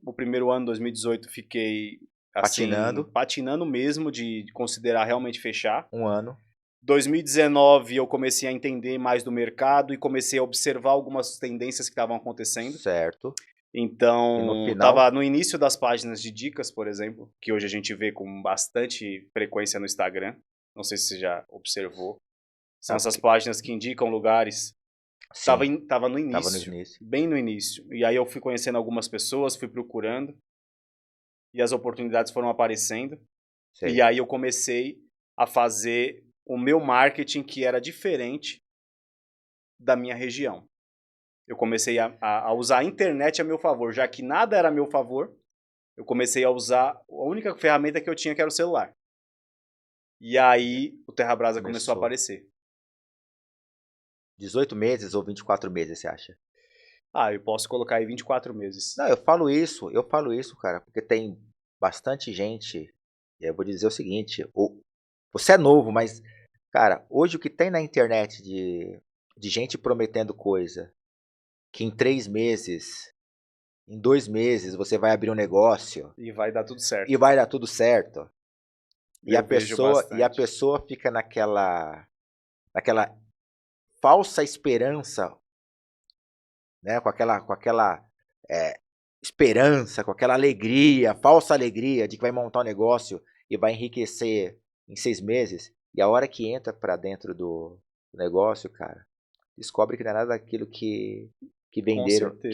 o primeiro ano, 2018, fiquei assim, patinando mesmo, de considerar realmente fechar. Um ano. 2019 eu comecei a entender mais do mercado e comecei a observar algumas tendências que estavam acontecendo. Certo. Então, estava no início das páginas de dicas, por exemplo, que hoje a gente vê com bastante frequência no Instagram. Não sei se você já observou. São essas páginas que indicam lugares. Tava no início, bem no início. E aí eu fui conhecendo algumas pessoas, fui procurando. E as oportunidades foram aparecendo. E aí eu comecei a fazer o meu marketing, que era diferente da minha região. Eu comecei a usar a internet a meu favor. Já que nada era a meu favor, eu comecei a usar a única ferramenta que eu tinha, que era o celular. E aí o Terra Brasa começou a aparecer. 18 meses ou 24 meses, você acha? Eu posso colocar aí 24 meses. Não, eu falo isso, cara, porque tem bastante gente, e eu vou dizer o seguinte, você é novo, mas, cara, hoje o que tem na internet de gente prometendo coisa, que em 3 meses, em 2 meses, você vai abrir um negócio. E vai dar tudo certo. E a pessoa fica naquela falsa esperança, né? Com aquela esperança, com aquela alegria, falsa alegria de que vai montar um negócio e vai enriquecer em 6 meses. E a hora que entra para dentro do negócio, cara, descobre que não é nada daquilo que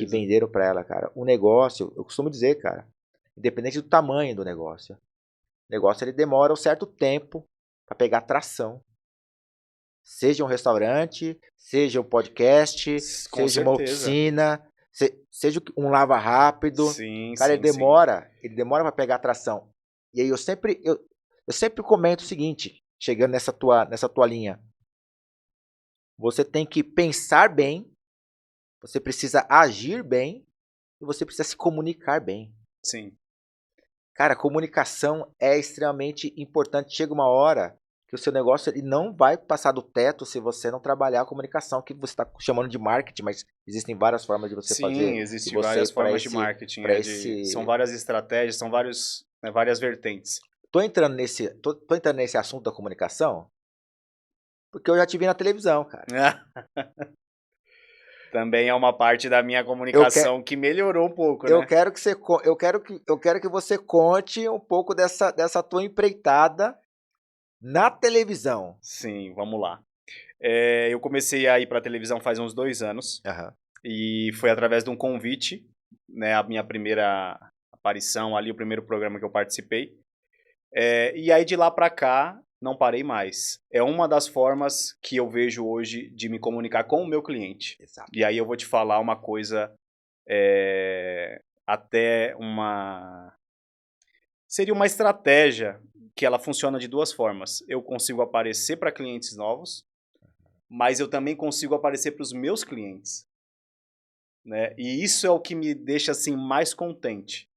venderam para ela, cara. O negócio, eu costumo dizer, cara, independente do tamanho do negócio, o negócio ele demora um certo tempo para pegar tração. Seja um restaurante, seja um podcast, seja uma oficina, seja um lava rápido. Sim, cara, ele demora para pegar tração. E aí eu sempre comento o seguinte, chegando nessa tua linha. Você tem que pensar bem, você precisa agir bem e você precisa se comunicar bem. Sim. Cara, comunicação é extremamente importante. Chega uma hora que o seu negócio ele não vai passar do teto se você não trabalhar a comunicação, que você está chamando de marketing, mas existem várias formas de você Sim, fazer, de existem você várias ir para formas de esse, marketing, para são esse... várias estratégias, são vários, né, várias vertentes. Tô entrando nesse assunto da comunicação, porque eu já te vi na televisão, cara. Também é uma parte da minha Eu, que, comunicação que melhorou um pouco, eu né? quero que você, eu quero que você conte um pouco dessa tua empreitada na televisão. Sim, vamos lá. Eu comecei a ir para televisão faz uns 2 anos Aham. e foi através de um convite, né? A minha primeira aparição ali, o primeiro programa que eu participei. E aí de lá para cá, não parei mais. É uma das formas que eu vejo hoje de me comunicar com o meu cliente. Exato. E aí eu vou te falar uma coisa, até uma... Seria uma estratégia que ela funciona de 2 formas. Eu consigo aparecer para clientes novos, mas eu também consigo aparecer para os meus clientes, né? E isso é o que me deixa assim mais contente.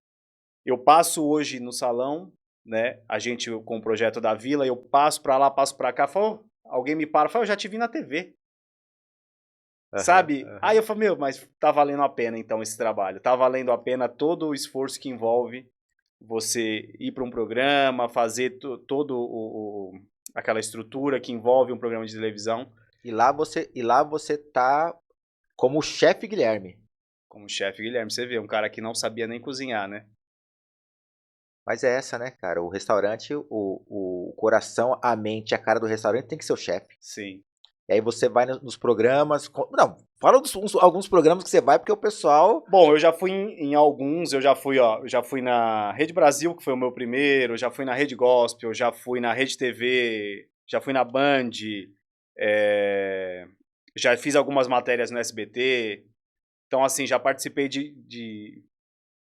Eu passo hoje no salão, né? A gente com o projeto da Vila, eu passo para lá, passo para cá, falo, alguém me para, fala, eu já te vi na TV. Aham, Sabe? Aí aham. eu falo, meu, mas tá valendo a pena então esse trabalho. Tá valendo a pena todo o esforço que envolve você ir para um programa, fazer todo aquela estrutura que envolve um programa de televisão. E lá você tá como o chefe Guilherme. Como chefe Guilherme, você vê, um cara que não sabia nem cozinhar, né? Mas é essa, né, cara? O restaurante, o coração, a mente, a cara do restaurante tem que ser o chefe. Sim. E aí você vai nos programas. Não, fala alguns programas que você vai, porque o pessoal. Bom, eu já fui em alguns, eu já fui na Rede Brasil, que foi o meu primeiro, já fui na Rede Gospel, já fui na Rede TV, já fui na Band, já fiz algumas matérias no SBT. Então, assim, já participei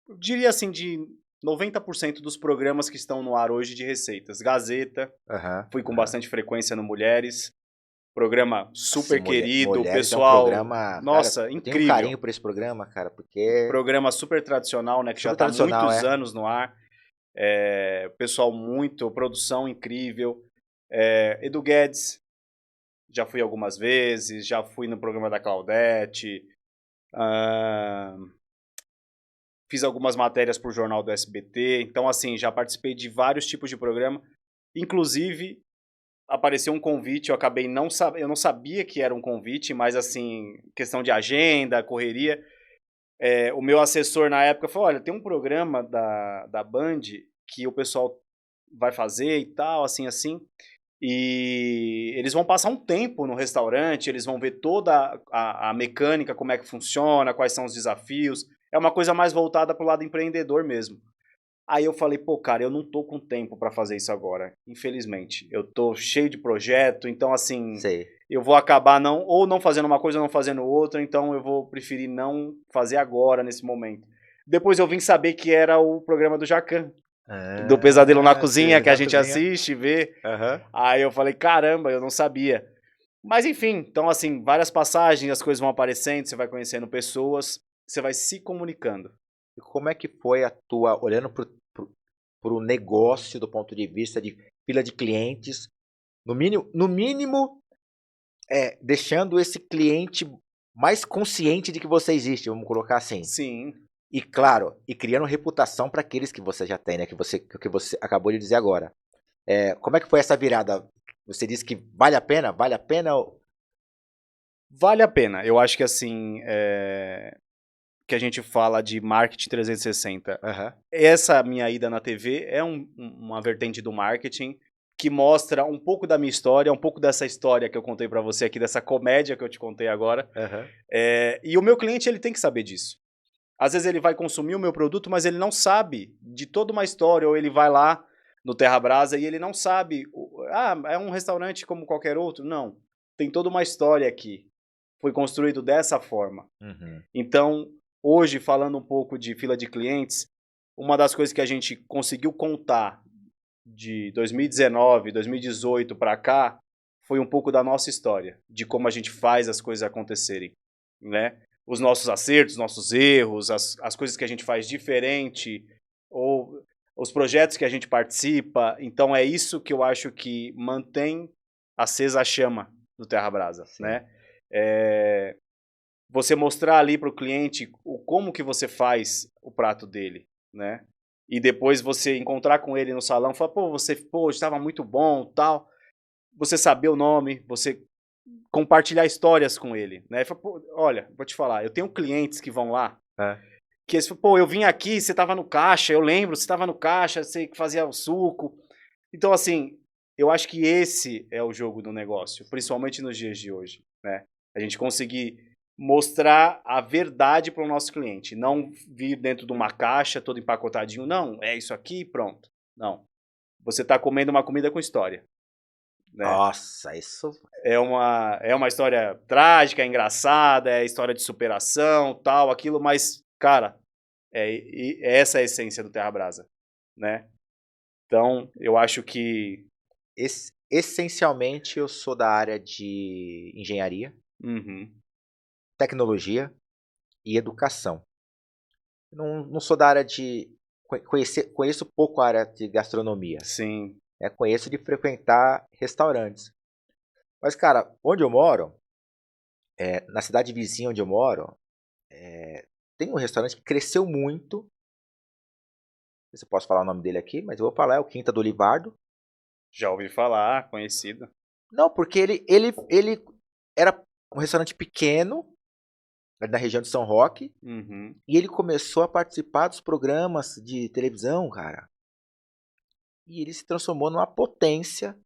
eu diria assim, de 90% dos programas que estão no ar hoje de receitas. Gazeta, Aham, fui com aham. bastante frequência no Mulheres, programa Assim, super querido, Mulheres é um pessoal, programa. Cara, nossa, eu tenho um incrível. carinho por esse programa, cara, porque é Programa super tradicional, né, que já super está há tradicional, muitos é. anos no ar. Pessoal muito, produção incrível. Edu Guedes, já fui algumas vezes, já fui no programa da Claudete, ah, fiz algumas matérias para o jornal do SBT, então assim, já participei de vários tipos de programa, inclusive apareceu um convite, eu não sabia que era um convite, mas assim, questão de agenda, correria, o meu assessor na época falou, olha, tem um programa da Band que o pessoal vai fazer e tal, assim, assim, e eles vão passar um tempo no restaurante, eles vão ver toda a mecânica, como é que funciona, quais são os desafios. É uma coisa mais voltada pro lado empreendedor mesmo. Aí eu falei, pô, cara, eu não tô com tempo pra fazer isso agora, infelizmente. Eu tô cheio de projeto, então assim, Sei. eu vou acabar não fazendo uma coisa ou não fazendo outra, então eu vou preferir não fazer agora, nesse momento. Depois eu vim saber que era o programa do Jacan, do Pesadelo na Ah, Cozinha, que a na gente cozinha. assiste, vê. Aham. Aí eu falei, caramba, eu não sabia. Mas enfim, então assim, várias passagens, as coisas vão aparecendo, você vai conhecendo pessoas, você vai se comunicando. E como é que foi a tua, olhando pro negócio do ponto de vista de fila de clientes, no mínimo, deixando esse cliente mais consciente de que você existe, vamos colocar assim. Sim, E claro, e criando reputação para aqueles que você já tem, né? Que você acabou de dizer agora. Como é que foi essa virada? Você disse que vale a pena? Vale a pena? vale a pena. Eu acho que assim, que a gente fala de marketing 360. Aham. Essa minha ida na TV é uma vertente do marketing que mostra um pouco da minha história, um pouco dessa história que eu contei pra você aqui, dessa comédia que eu te contei agora. Aham. E o meu cliente, ele tem que saber disso. Às vezes ele vai consumir o meu produto, mas ele não sabe de toda uma história, ou ele vai lá no Terra Brasa e ele não sabe, é um restaurante como qualquer outro. Não, tem toda uma história aqui. Foi construído dessa forma. Uhum. Então, hoje, falando um pouco de fila de clientes, uma das coisas que a gente conseguiu contar de 2019, 2018 para cá, foi um pouco da nossa história, de como a gente faz as coisas acontecerem, né? Os nossos acertos, nossos erros, as coisas que a gente faz diferente, ou os projetos que a gente participa. Então é isso que eu acho que mantém acesa a chama do Terra Brasa, Sim. né? Você mostrar ali para o cliente como que você faz o prato dele, né? E depois você encontrar com ele no salão e falar, pô, estava muito bom, tal. Você saber o nome, você compartilhar histórias com ele, né? Fala, pô, olha, vou te falar, eu tenho clientes que vão lá, que eles falam, pô, eu vim aqui, você estava no caixa, eu lembro, você estava no caixa, você fazia o suco. Então, assim, eu acho que esse é o jogo do negócio, principalmente nos dias de hoje, né? A gente conseguir mostrar a verdade para o nosso cliente, não vir dentro de uma caixa todo empacotadinho, não, é isso aqui, pronto. Não. Você está comendo uma comida com história, né? Nossa, isso... É uma história trágica, é engraçada, é história de superação, tal, aquilo, mas, cara, é essa a essência do Terra Brasa, né? Então, eu acho que... Essencialmente, eu sou da área de engenharia, tecnologia e educação. Não sou da área de... Conheço pouco a área de gastronomia. Sim. Conheço de frequentar restaurantes. Mas, cara, onde eu moro, na cidade vizinha onde eu moro, tem um restaurante que cresceu muito. Não sei se eu posso falar o nome dele aqui, mas eu vou falar, é o Quinta do Olivardo. Já ouvi falar, conhecido. Não, porque ele era um restaurante pequeno, na região de São Roque, e ele começou a participar dos programas de televisão, cara. E ele se transformou numa potência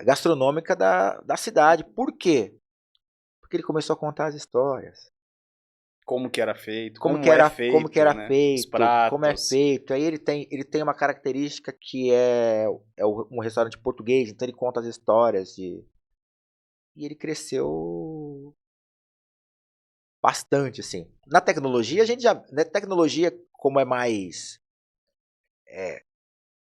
gastronômica da cidade. Por quê? Porque ele começou a contar as histórias. Como que era feito, Como que era né? feito, Os pratos. como é feito. Aí ele tem uma característica que é um restaurante português, então ele conta as histórias e ele cresceu bastante, assim. Na tecnologia, a gente já... Na tecnologia, como é mais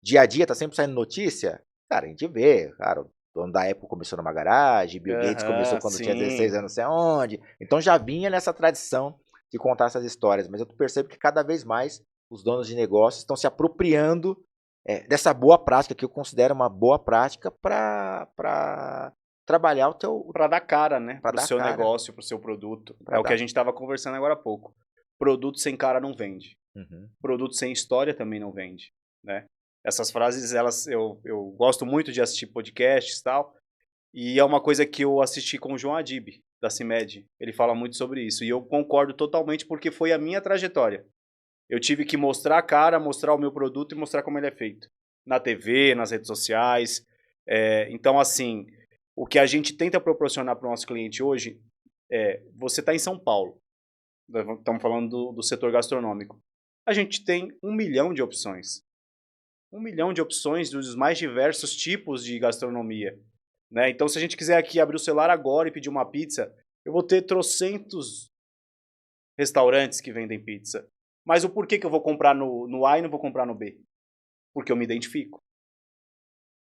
dia a dia, tá sempre saindo notícia, cara, a gente vê, cara, o dono da Apple começou numa garagem, Bill Gates começou quando tinha 16 anos, não sei aonde. Então já vinha nessa tradição de contar essas histórias, mas eu percebo que cada vez mais os donos de negócios estão se apropriando dessa boa prática, que eu considero uma boa prática para trabalhar o teu... Para dar cara, né? Para o seu cara. negócio, para o seu produto. Pra o que a gente estava conversando agora há pouco. Produto sem cara não vende. Produto sem história também não vende, né? Essas frases, eu gosto muito de assistir podcasts e tal, e é uma coisa que eu assisti com o João Adib, da CIMED. Ele fala muito sobre isso, e eu concordo totalmente porque foi a minha trajetória. Eu tive que mostrar a cara, mostrar o meu produto e mostrar como ele é feito. Na TV, nas redes sociais. Então, assim, o que a gente tenta proporcionar para o nosso cliente hoje você está em São Paulo, estamos falando do setor gastronômico. A gente tem 1 milhão de opções. 1 milhão de opções dos mais diversos tipos de gastronomia, né? Então, se a gente quiser aqui abrir o celular agora e pedir uma pizza, eu vou ter trocentos restaurantes que vendem pizza. Mas o porquê que eu vou comprar no A e não vou comprar no B? Porque eu me identifico,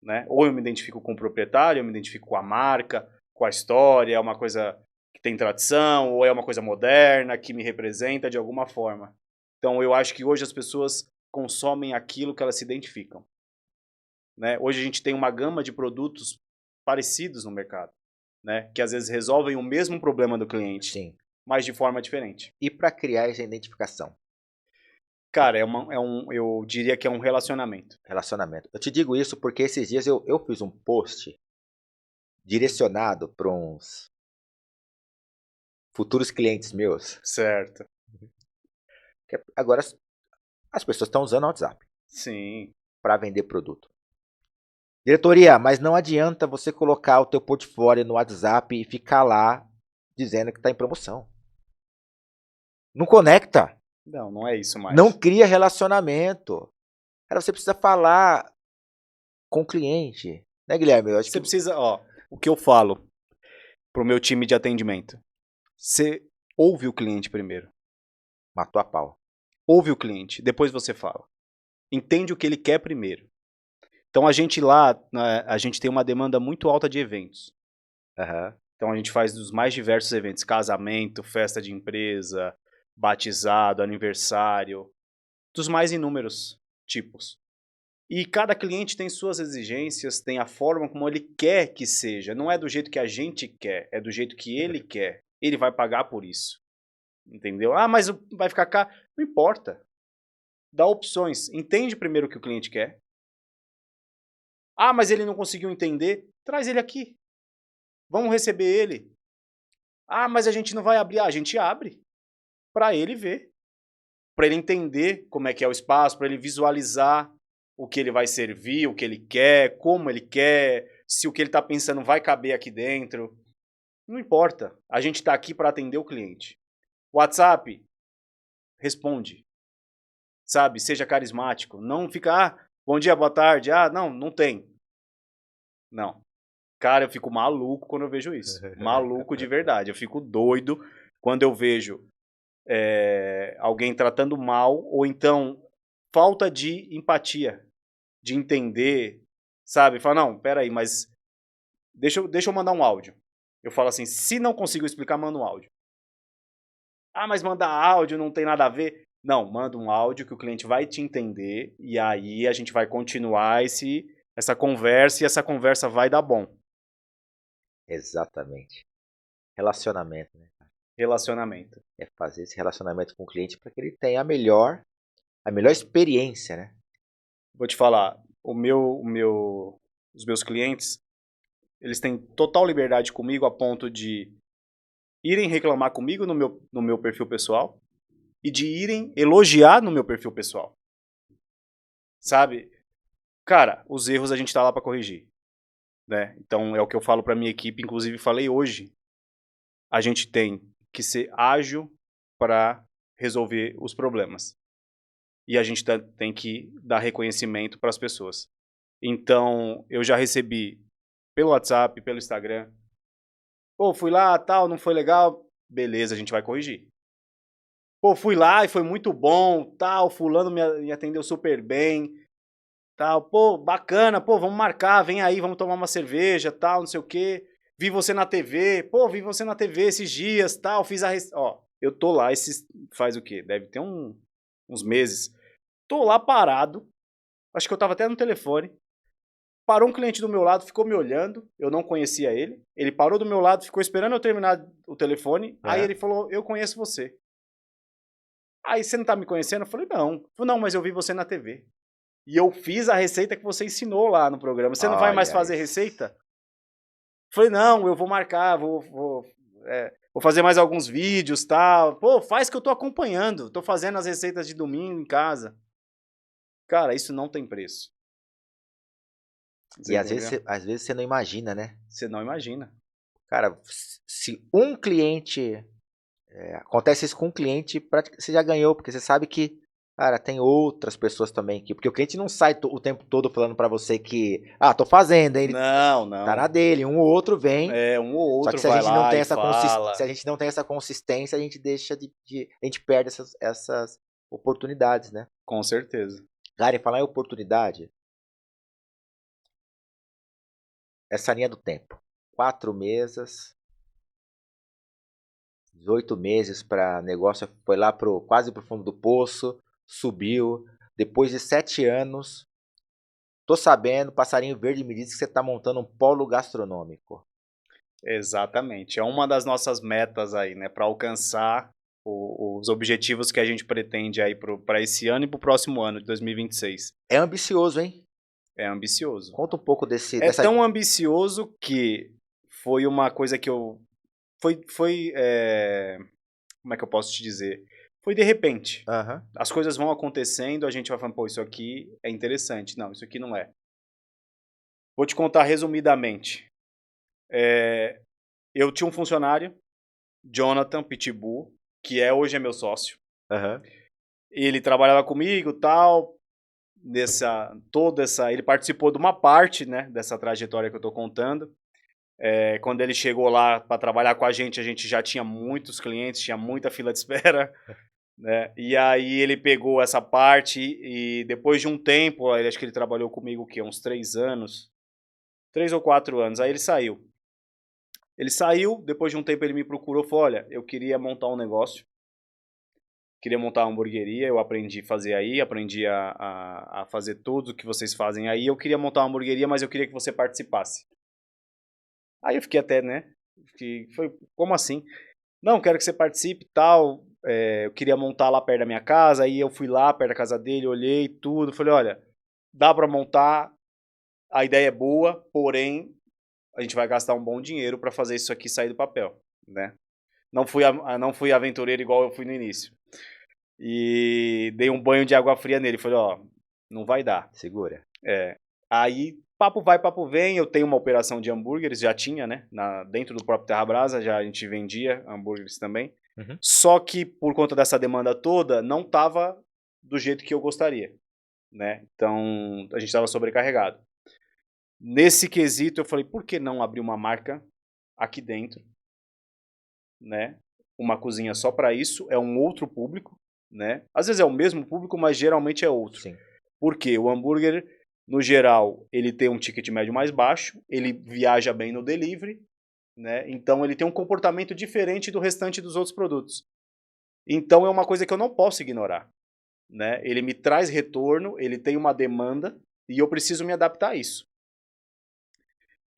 né? Ou eu me identifico com o proprietário, eu me identifico com a marca, com a história, é uma coisa que tem tradição, ou é uma coisa moderna, que me representa de alguma forma. Então, eu acho que hoje as pessoas consomem aquilo que elas se identificam, né? Hoje a gente tem uma gama de produtos parecidos no mercado, né? Que às vezes resolvem o mesmo problema do cliente, Sim, mas de forma diferente. e para criar essa identificação? Cara, eu diria que é um relacionamento. Relacionamento. Eu te digo isso porque esses dias eu fiz um post direcionado para uns futuros clientes meus. Certo. Agora as pessoas estão usando o WhatsApp Sim. para vender produto. Diretoria, mas não adianta você colocar o teu portfólio no WhatsApp e ficar lá dizendo que está em promoção. Não conecta. Não é isso mais. Não cria relacionamento. Cara, você precisa falar com o cliente. Né, Guilherme? Eu acho Você precisa, o que eu falo pro meu time de atendimento. Você ouve o cliente primeiro. Matou a pau. Ouve o cliente, depois você fala. Entende o que ele quer primeiro. Então a gente lá, a gente tem uma demanda muito alta de eventos. Então a gente faz os mais diversos eventos. Casamento, festa de empresa, batizado, aniversário. dos mais inúmeros tipos. E cada cliente tem suas exigências, tem a forma como ele quer que seja. Não é do jeito que a gente quer, é do jeito que ele quer. Ele vai pagar por isso. Entendeu? Ah, mas vai ficar caro. Não importa. Dá opções. Entende primeiro o que o cliente quer. Ah, mas ele não conseguiu entender. Traz ele aqui. Vamos receber ele. Ah, mas a gente não vai abrir. Ah, a gente abre. Para ele ver. Para ele entender como é que é o espaço, para ele visualizar o que ele vai servir, o que ele quer, como ele quer, se o que ele está pensando vai caber aqui dentro. Não importa. A gente está aqui para atender o cliente. WhatsApp, responde. Sabe? Seja carismático. Não fica, bom dia, boa tarde. Ah, não tem. Não. Cara, eu fico maluco quando eu vejo isso. Maluco de verdade. Eu fico doido quando eu vejo alguém tratando mal, ou então falta de empatia, de entender, sabe? Fala, não, peraí, mas deixa eu mandar um áudio. Eu falo assim, se não consigo explicar, manda um áudio. Ah, mas mandar áudio não tem nada a ver. Não, manda um áudio que o cliente vai te entender e aí a gente vai continuar essa conversa e essa conversa vai dar bom. Exatamente. Relacionamento, né? Relacionamento. É fazer esse relacionamento com o cliente para que ele tenha a melhor experiência, né? Vou te falar, os meus clientes, eles têm total liberdade comigo a ponto de irem reclamar comigo no meu perfil pessoal e de irem elogiar no meu perfil pessoal. Sabe? Cara, os erros a gente tá lá para corrigir, né? Então é o que eu falo para minha equipe, inclusive falei hoje. A gente tem que ser ágil para resolver os problemas. E a gente tem que dar reconhecimento para as pessoas. Então, eu já recebi pelo WhatsApp, pelo Instagram. Pô, fui lá, tal, não foi legal. Beleza, a gente vai corrigir. Pô, fui lá e foi muito bom, tal, fulano me atendeu super bem, tal. Pô, bacana, pô, vamos marcar, vem aí, vamos tomar uma cerveja, tal, não sei o quê. Vi você na TV, pô, vi você na TV esses dias, tal, fiz ó, eu tô lá, faz o quê? Deve ter uns meses. Tô lá parado, acho que eu tava até no telefone. Parou um cliente do meu lado, ficou me olhando, eu não conhecia ele. Ele parou do meu lado, ficou esperando eu terminar o telefone. Aí ele falou, eu conheço você. Aí, você não tá me conhecendo? Eu falei, não. Ele falou, não, mas eu vi você na TV. E eu fiz a receita que você ensinou lá no programa. Você não vai mais fazer receita? Eu falei, não, eu vou marcar, vou fazer mais alguns vídeos e tal. Pô, faz que eu tô acompanhando. Tô fazendo as receitas de domingo em casa. Cara, isso não tem preço. E às vezes você não imagina, né? Você não imagina. Cara, se um cliente... acontece isso com um cliente, você já ganhou, porque você sabe que, cara, tem outras pessoas também aqui. Porque o cliente não sai o tempo todo falando pra você que, tô fazendo, hein? Ele não. Tá na dele, um ou outro vem. Um ou outro só que se a vai gente não lá tem e essa fala. se a gente não tem essa consistência, a gente deixa a gente perde essas oportunidades, né? Com certeza. Cara, e falar em oportunidade, essa linha do tempo. 4 mesas, 18 meses para negócio, foi lá quase pro fundo do poço, subiu. Depois de 7 anos, tô sabendo, passarinho verde me disse que você tá montando um polo gastronômico. Exatamente. É uma das nossas metas aí, né? Para alcançar os objetivos que a gente pretende aí para esse ano e para o próximo ano, de 2026. É ambicioso, hein? É ambicioso. Conta um pouco tão ambicioso que foi uma coisa que eu... como é que eu posso te dizer? Foi de repente. As coisas vão acontecendo, a gente vai falando, pô, isso aqui é interessante. Não, isso aqui não é. Vou te contar resumidamente. Eu tinha um funcionário, Jonathan Pitbull, que hoje é meu sócio. Ele trabalhava comigo, tal, ele participou de uma parte, né, dessa trajetória que eu tô contando. Quando ele chegou lá para trabalhar com a gente já tinha muitos clientes, tinha muita fila de espera, né? E aí ele pegou essa parte e depois de um tempo, acho que ele trabalhou comigo o quê? Uns 3 anos, 3 ou 4 anos, aí ele saiu. Ele saiu, depois de um tempo ele me procurou e falou, olha, eu queria montar um negócio queria montar uma hamburgueria, eu aprendi a fazer aí, aprendi a fazer tudo o que vocês fazem aí. Eu queria montar uma hamburgueria, mas eu queria que você participasse. Aí eu fiquei até, né? Como assim? Não, quero que você participe e tal. Eu queria montar lá perto da minha casa, aí eu fui lá perto da casa dele, olhei tudo, falei, olha, dá pra montar, a ideia é boa, porém, a gente vai gastar um bom dinheiro pra fazer isso aqui sair do papel, né? Não fui aventureiro igual eu fui no início. E dei um banho de água fria nele, falei, ó, não vai dar. Segura. Aí, papo vai, papo vem, eu tenho uma operação de hambúrgueres, já tinha, né? Dentro do próprio Terra Brasa, já a gente vendia hambúrgueres também. Uhum. Só que, por conta dessa demanda toda, não tava do jeito que eu gostaria, né? Então, a gente tava sobrecarregado. Nesse quesito, eu falei, por que não abrir uma marca aqui dentro, né? Uma cozinha só para isso, é um outro público, né? Às vezes é o mesmo público, mas geralmente é outro. Sim. Porque o hambúrguer, no geral, ele tem um ticket médio mais baixo, ele viaja bem no delivery, né? Então ele tem um comportamento diferente do restante dos outros produtos. Então é uma coisa que eu não posso ignorar, né? Ele me traz retorno, ele tem uma demanda e eu preciso me adaptar a isso.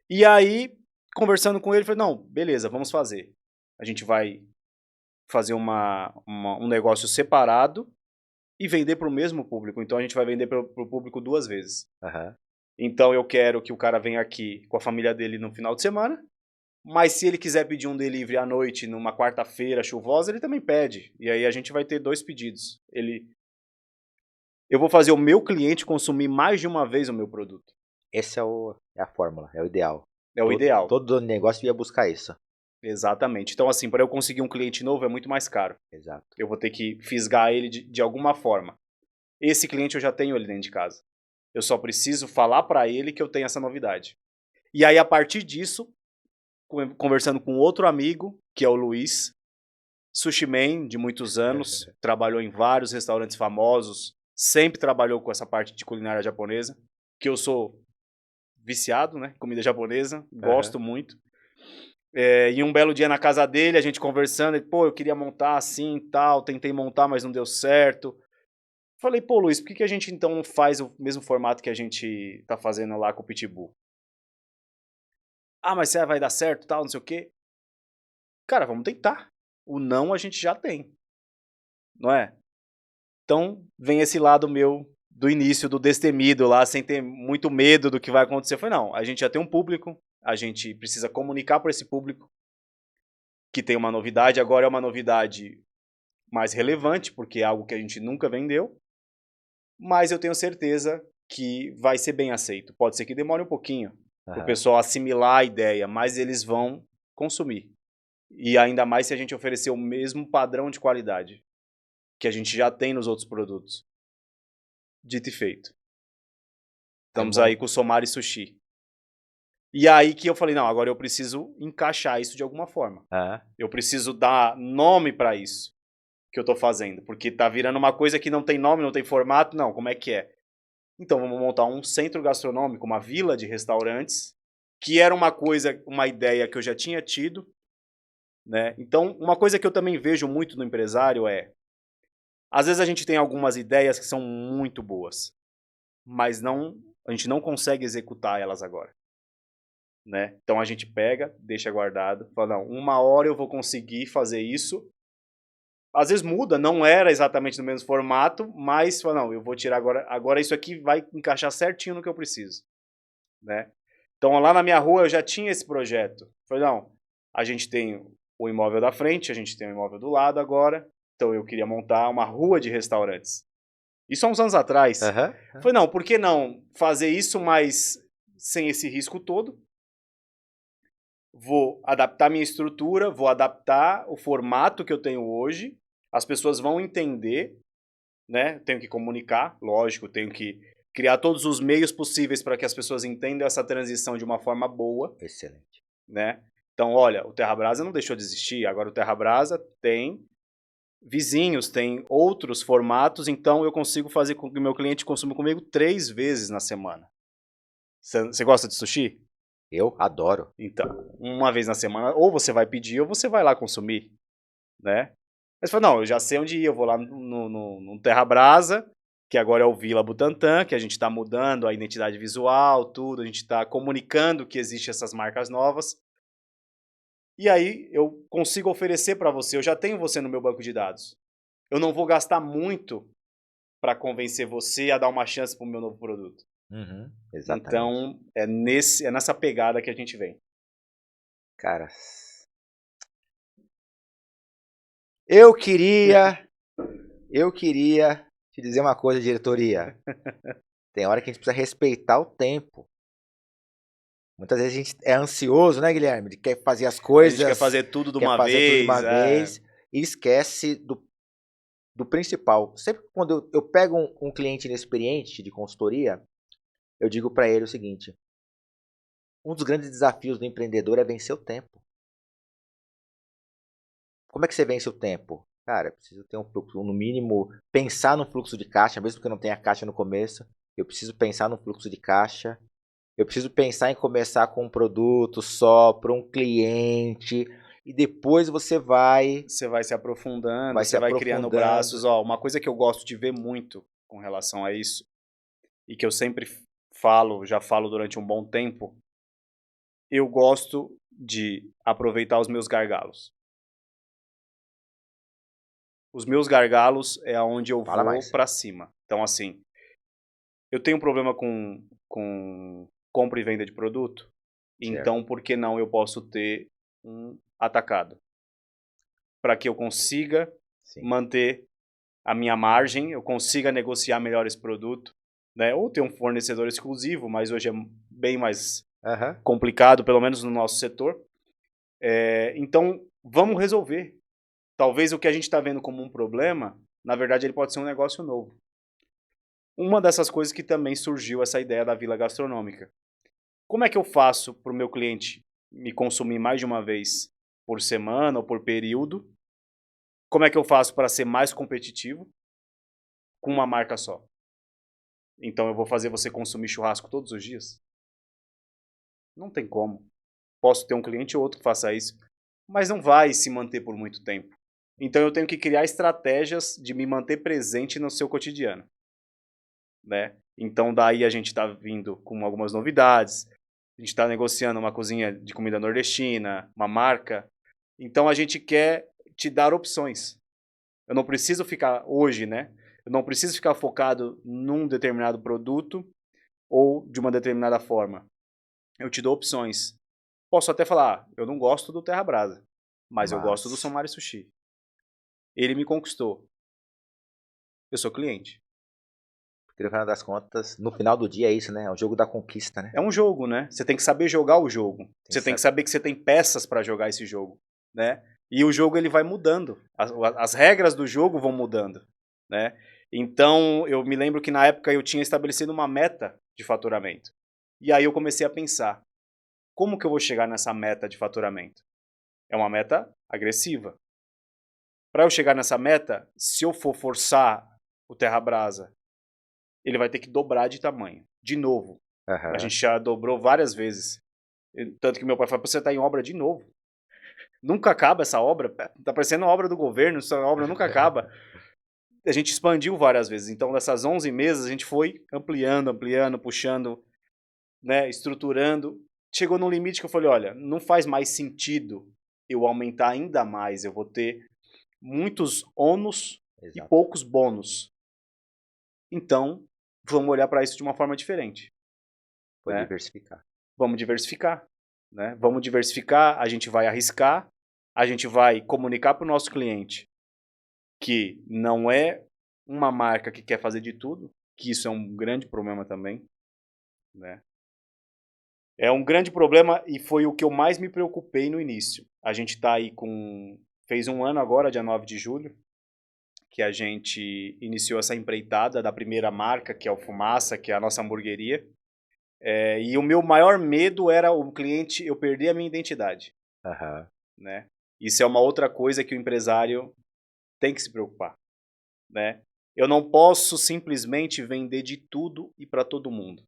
E aí, conversando com ele, eu falei, não, beleza, vamos fazer. A gente vai fazer um negócio separado e vender para o mesmo público. Então a gente vai vender para o público 2 vezes. Uhum. Então eu quero que o cara venha aqui com a família dele no final de semana, mas se ele quiser pedir um delivery à noite, numa quarta-feira chuvosa, ele também pede. E aí a gente vai ter 2 pedidos. Eu vou fazer o meu cliente consumir mais de uma vez o meu produto. Esse é a fórmula, é o ideal. É o ideal. Todo negócio ia buscar isso. Exatamente. Então, assim, para eu conseguir um cliente novo é muito mais caro. Exato. Eu vou ter que fisgar ele de alguma forma. Esse cliente eu já tenho ele dentro de casa. Eu só preciso falar para ele que eu tenho essa novidade. E aí, a partir disso, conversando com outro amigo, que é o Luiz, sushi man de muitos anos, trabalhou em vários restaurantes famosos, sempre trabalhou com essa parte de culinária japonesa, que eu sou viciado, né? Comida japonesa, gosto muito. E um belo dia na casa dele, a gente conversando, ele, pô, eu queria montar assim e tal, tentei montar, mas não deu certo. Falei, pô, Luiz, por que a gente então não faz o mesmo formato que a gente tá fazendo lá com o Pitbull? Ah, mas você vai dar certo, tal, não sei o quê. Cara, vamos tentar. O não a gente já tem, não é? Então, vem esse lado meu do início, do destemido lá, sem ter muito medo do que vai acontecer. Foi, não, a gente já tem um público, a gente precisa comunicar para esse público que tem uma novidade, agora é uma novidade mais relevante, porque é algo que a gente nunca vendeu, mas eu tenho certeza que vai ser bem aceito. Pode ser que demore um pouquinho para o pessoal assimilar a ideia, mas eles vão consumir. E ainda mais se a gente oferecer o mesmo padrão de qualidade que a gente já tem nos outros produtos. Dito e feito. Estamos aí com o Somari Sushi. E aí que eu falei, não, agora eu preciso encaixar isso de alguma forma. Eu preciso dar nome para isso que eu tô fazendo, porque tá virando uma coisa que não tem nome, não tem formato, não, como é que é? Então vamos montar um centro gastronômico, uma vila de restaurantes, que era uma ideia que eu já tinha tido, né? Então, uma coisa que eu também vejo muito no empresário é, às vezes a gente tem algumas ideias que são muito boas, mas a gente não consegue executar elas agora, né? Então a gente pega, deixa guardado, fala, não, uma hora eu vou conseguir fazer isso. Às vezes muda, não era exatamente no mesmo formato, mas fala, não, eu vou tirar agora isso aqui vai encaixar certinho no que eu preciso, né? Então lá na minha rua eu já tinha esse projeto. Falei, não, a gente tem o imóvel da frente, a gente tem o imóvel do lado agora, então eu queria montar uma rua de restaurantes. Isso há uns anos atrás. Falei, não, por que não fazer isso, mas sem esse risco todo? Vou adaptar minha estrutura, vou adaptar o formato que eu tenho hoje, as pessoas vão entender, né? Tenho que comunicar, lógico, tenho que criar todos os meios possíveis para que as pessoas entendam essa transição de uma forma boa. Excelente. Né? Então, olha, o Terra Brasa não deixou de existir, agora o Terra Brasa tem vizinhos, tem outros formatos, então eu consigo fazer com que o meu cliente consuma comigo 3 vezes na semana. Você gosta de sushi? Eu adoro. Então, uma vez na semana, ou você vai pedir ou você vai lá consumir, né? Mas falou, não, eu já sei onde ir, eu vou lá no Terra Brasa, que agora é o Vila Butantã, que a gente está mudando a identidade visual, tudo, a gente está comunicando que existem essas marcas novas. E aí eu consigo oferecer para você, eu já tenho você no meu banco de dados. Eu não vou gastar muito para convencer você a dar uma chance para o meu novo produto. Uhum, exatamente. Então, é nessa pegada que a gente vem. Cara, eu queria te dizer uma coisa, diretoria. Tem hora que a gente precisa respeitar o tempo. Muitas vezes a gente é ansioso, né, Guilherme? De quer fazer as A gente quer coisas, fazer tudo de quer uma fazer tudo de uma vez, vez e esquece do principal. Sempre quando eu pego um cliente inexperiente de consultoria, eu digo para ele o seguinte: um dos grandes desafios do empreendedor é vencer o tempo. Como é que você vence o tempo? Cara, eu preciso ter um fluxo, no mínimo, pensar no fluxo de caixa, mesmo que eu não tenha caixa no começo. Eu preciso pensar no fluxo de caixa. Eu preciso pensar em começar com um produto só para um cliente. E depois você vai você vai se aprofundando, se você vai criando aprofundando. braços. Ó, uma coisa que eu gosto de ver muito com relação a isso, e que eu sempre falo, já falo durante um bom tempo, eu gosto de aproveitar os meus gargalos. Os meus gargalos é aonde eu Fala vou mais. para cima. Então, assim, eu tenho um problema com compra e venda de produto, Certo. então por que não eu posso ter um atacado? Para que eu consiga Sim. manter a minha margem, eu consiga negociar melhor esse produto, né? Ou ter um fornecedor exclusivo, mas hoje é bem mais Aham. complicado, pelo menos no nosso setor. Então, vamos resolver. Talvez o que a gente está vendo como um problema, na verdade, ele pode ser um negócio novo. Uma dessas coisas que também surgiu essa ideia da vila gastronômica. Como é que eu faço para o meu cliente me consumir mais de uma vez por semana ou por período? Como é que eu faço para ser mais competitivo com uma marca só? Então eu vou fazer você consumir churrasco todos os dias? Não tem como. Posso ter um cliente ou outro que faça isso, mas não vai se manter por muito tempo. Então eu tenho que criar estratégias de me manter presente no seu cotidiano, né? Então daí a gente está vindo com algumas novidades. A gente está negociando uma cozinha de comida nordestina, uma marca. Então a gente quer te dar opções. Eu não preciso ficar hoje, né? Eu não preciso ficar focado num determinado produto ou de uma determinada forma. Eu te dou opções. Posso até falar, eu não gosto do Terra Brasa, mas eu gosto do Mas, Somari Sushi. Ele me conquistou. Eu sou cliente. porque no final das contas, no final do dia é isso, né? É o jogo da conquista, né? É um jogo, né? Você tem que saber jogar o jogo. Tem Você que tem que saber. saber que você tem peças para jogar esse jogo, né? E o jogo ele vai mudando. As regras do jogo vão mudando, né? Então, eu me lembro que na época eu tinha estabelecido uma meta de faturamento. E aí eu comecei a pensar, como que eu vou chegar nessa meta de faturamento? É uma meta agressiva. Para eu chegar nessa meta, se eu for forçar o Terra Brasa, ele vai ter que dobrar de tamanho. De novo. A Aham. gente já dobrou várias vezes. Tanto que meu pai falou, você está em obra de novo. Nunca acaba essa obra. Tá parecendo uma obra do governo, essa obra nunca acaba. A gente expandiu várias vezes. Então, dessas 11 mesas, a gente foi ampliando, ampliando, puxando, né, estruturando. Chegou num limite que eu falei, olha, não faz mais sentido eu aumentar ainda mais. Eu vou ter muitos ônus e Exato. poucos bônus. Então, vamos olhar para isso de uma forma diferente, Vou né? diversificar. Vamos diversificar, né? Vamos diversificar, a gente vai arriscar, a gente vai comunicar para o nosso cliente que não é uma marca que quer fazer de tudo, que isso é um grande problema também, né? É um grande problema e foi o que eu mais me preocupei no início. A gente está aí fez um ano agora, dia 9 de julho, que a gente iniciou essa empreitada da primeira marca, que é o Fumaça, que é a nossa hamburgueria. E o meu maior medo era o cliente, eu perder a minha identidade, Aham. né? Isso é uma outra coisa que o empresário tem que se preocupar, né? Eu não posso simplesmente vender de tudo e para todo mundo.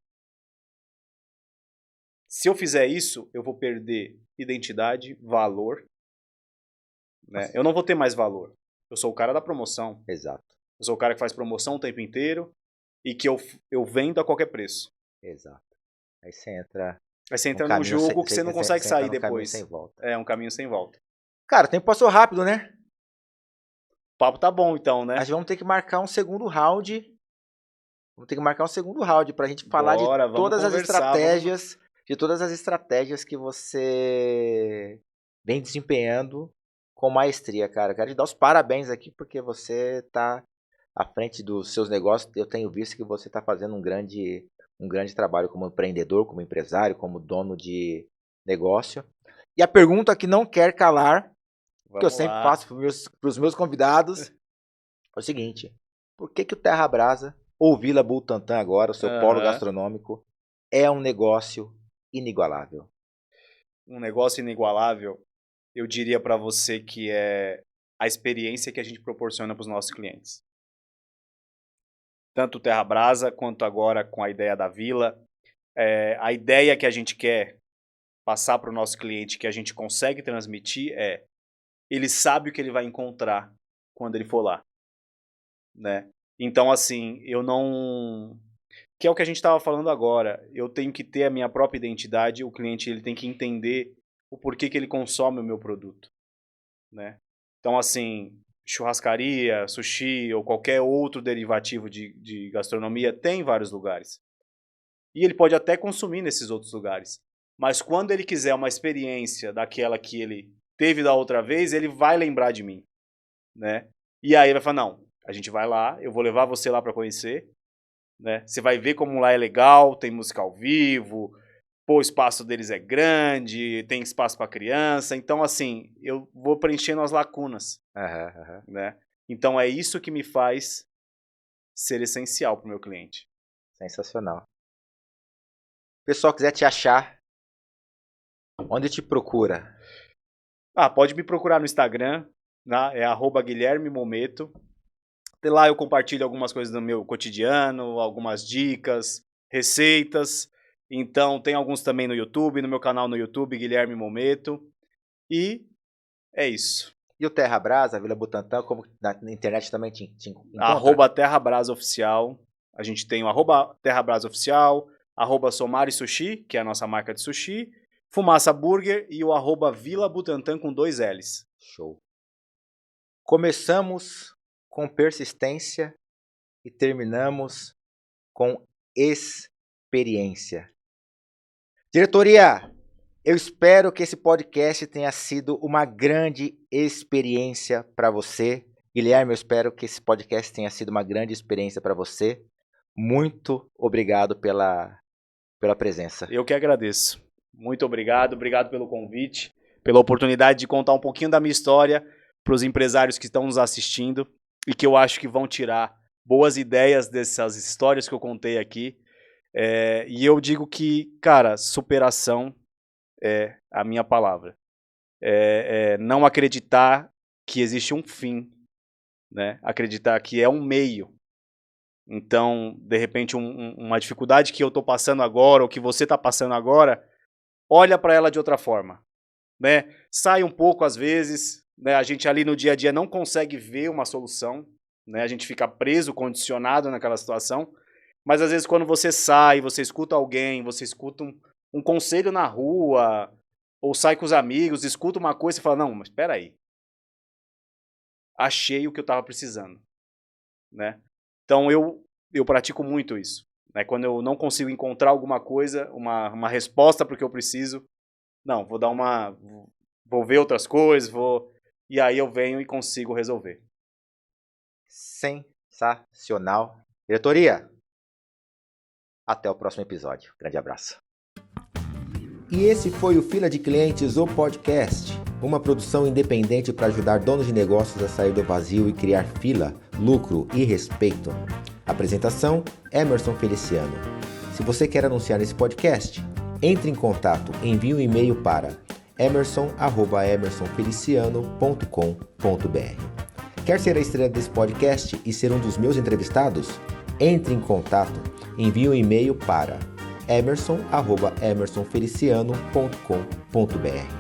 Se eu fizer isso, eu vou perder identidade, valor, né? Nossa, Eu não vou ter mais valor. Eu sou o cara da promoção. Exato. Eu sou o cara que faz promoção o tempo inteiro e que eu vendo a qualquer preço. Exato. Aí você entra... Aí você entra num jogo que você não consegue sair depois. Sem volta. É um caminho sem volta. Cara, o tempo passou rápido, né? O papo tá bom então, né? A gente vamos ter que marcar um segundo round. Pra gente falar de todas as estratégias. De todas as estratégias que você vem desempenhando com maestria, cara. Quero te dar os parabéns aqui, porque você tá à frente dos seus negócios. Eu tenho visto que você tá fazendo um grande trabalho como empreendedor, como empresário, como dono de negócio. E a pergunta que não quer calar, que eu sempre faço para os meus convidados, é o seguinte: por que o Terra Brasa, ou Vila Butantã agora, o seu polo gastronômico, é um negócio inigualável? Um negócio inigualável, eu diria para você que é a experiência que a gente proporciona para os nossos clientes. Tanto o Terra Brasa, quanto agora com a ideia da Vila. A ideia que a gente quer passar para o nosso cliente, que a gente consegue transmitir, ele sabe o que ele vai encontrar quando ele for lá, né? Então, assim, eu não... Que é o que a gente estava falando agora. Eu tenho que ter a minha própria identidade, o cliente ele tem que entender o porquê que ele consome o meu produto, né? Então, assim, churrascaria, sushi ou qualquer outro derivativo de gastronomia tem em vários lugares. E ele pode até consumir nesses outros lugares. Mas quando ele quiser uma experiência daquela que ele teve da outra vez, ele vai lembrar de mim, né? E aí ele vai falar, não, a gente vai lá, eu vou levar você lá para conhecer, né? Você vai ver como lá é legal, tem música ao vivo, o espaço deles é grande, tem espaço para criança. Então, assim, eu vou preenchendo as lacunas, né? Então, é isso que me faz ser essencial para o meu cliente. Sensacional. O pessoal quiser te achar, onde te procura? Pode me procurar no Instagram, né? É @GuilhermeMometo. Lá eu compartilho algumas coisas do meu cotidiano, algumas dicas, receitas. Então tem alguns também no YouTube, no meu canal no YouTube, Guilherme Mometo. E é isso. E o Terra Brasa, Vila Butantã, como na internet também te encontra? @Terra Brasa Oficial. A gente tem o @Terra Brasa Oficial, @Somari Sushi, que é a nossa marca de sushi, Fumaça Burger e o @Vila Butantã com 2 L's. Show. Começamos com persistência e terminamos com experiência. Diretoria, eu espero que esse podcast tenha sido uma grande experiência para você. Guilherme, eu espero que esse podcast tenha sido uma grande experiência para você. Muito obrigado pela presença. Eu que agradeço. Muito obrigado pelo convite, pela oportunidade de contar um pouquinho da minha história para os empresários que estão nos assistindo e que eu acho que vão tirar boas ideias dessas histórias que eu contei aqui. E eu digo que, cara, superação é a minha palavra. Não acreditar que existe um fim, né? Acreditar que é um meio. Então, de repente, uma dificuldade que eu estou passando agora, ou que você está passando agora, olha para ela de outra forma, né? Sai um pouco às vezes, né? A gente ali no dia a dia não consegue ver uma solução, né? A gente fica preso, condicionado naquela situação, mas às vezes quando você sai, você escuta alguém, você escuta um conselho na rua, ou sai com os amigos, escuta uma coisa e fala, não, mas espera aí, achei o que eu estava precisando, né? Então eu pratico muito isso, né? Quando eu não consigo encontrar alguma coisa, uma resposta para o que eu preciso, não, vou ver outras coisas, e aí eu venho e consigo resolver. Sensacional. Diretoria, até o próximo episódio. Grande abraço. E esse foi o Fila de Clientes, o podcast, uma produção independente para ajudar donos de negócios a sair do vazio e criar fila, lucro e respeito. Apresentação, Emerson Feliciano. Se você quer anunciar nesse podcast, entre em contato, envie um e-mail para emerson@emersonfeliciano.com.br. Quer ser a estrela desse podcast e ser um dos meus entrevistados? Entre em contato, envie um e-mail para emerson@emersonfeliciano.com.br.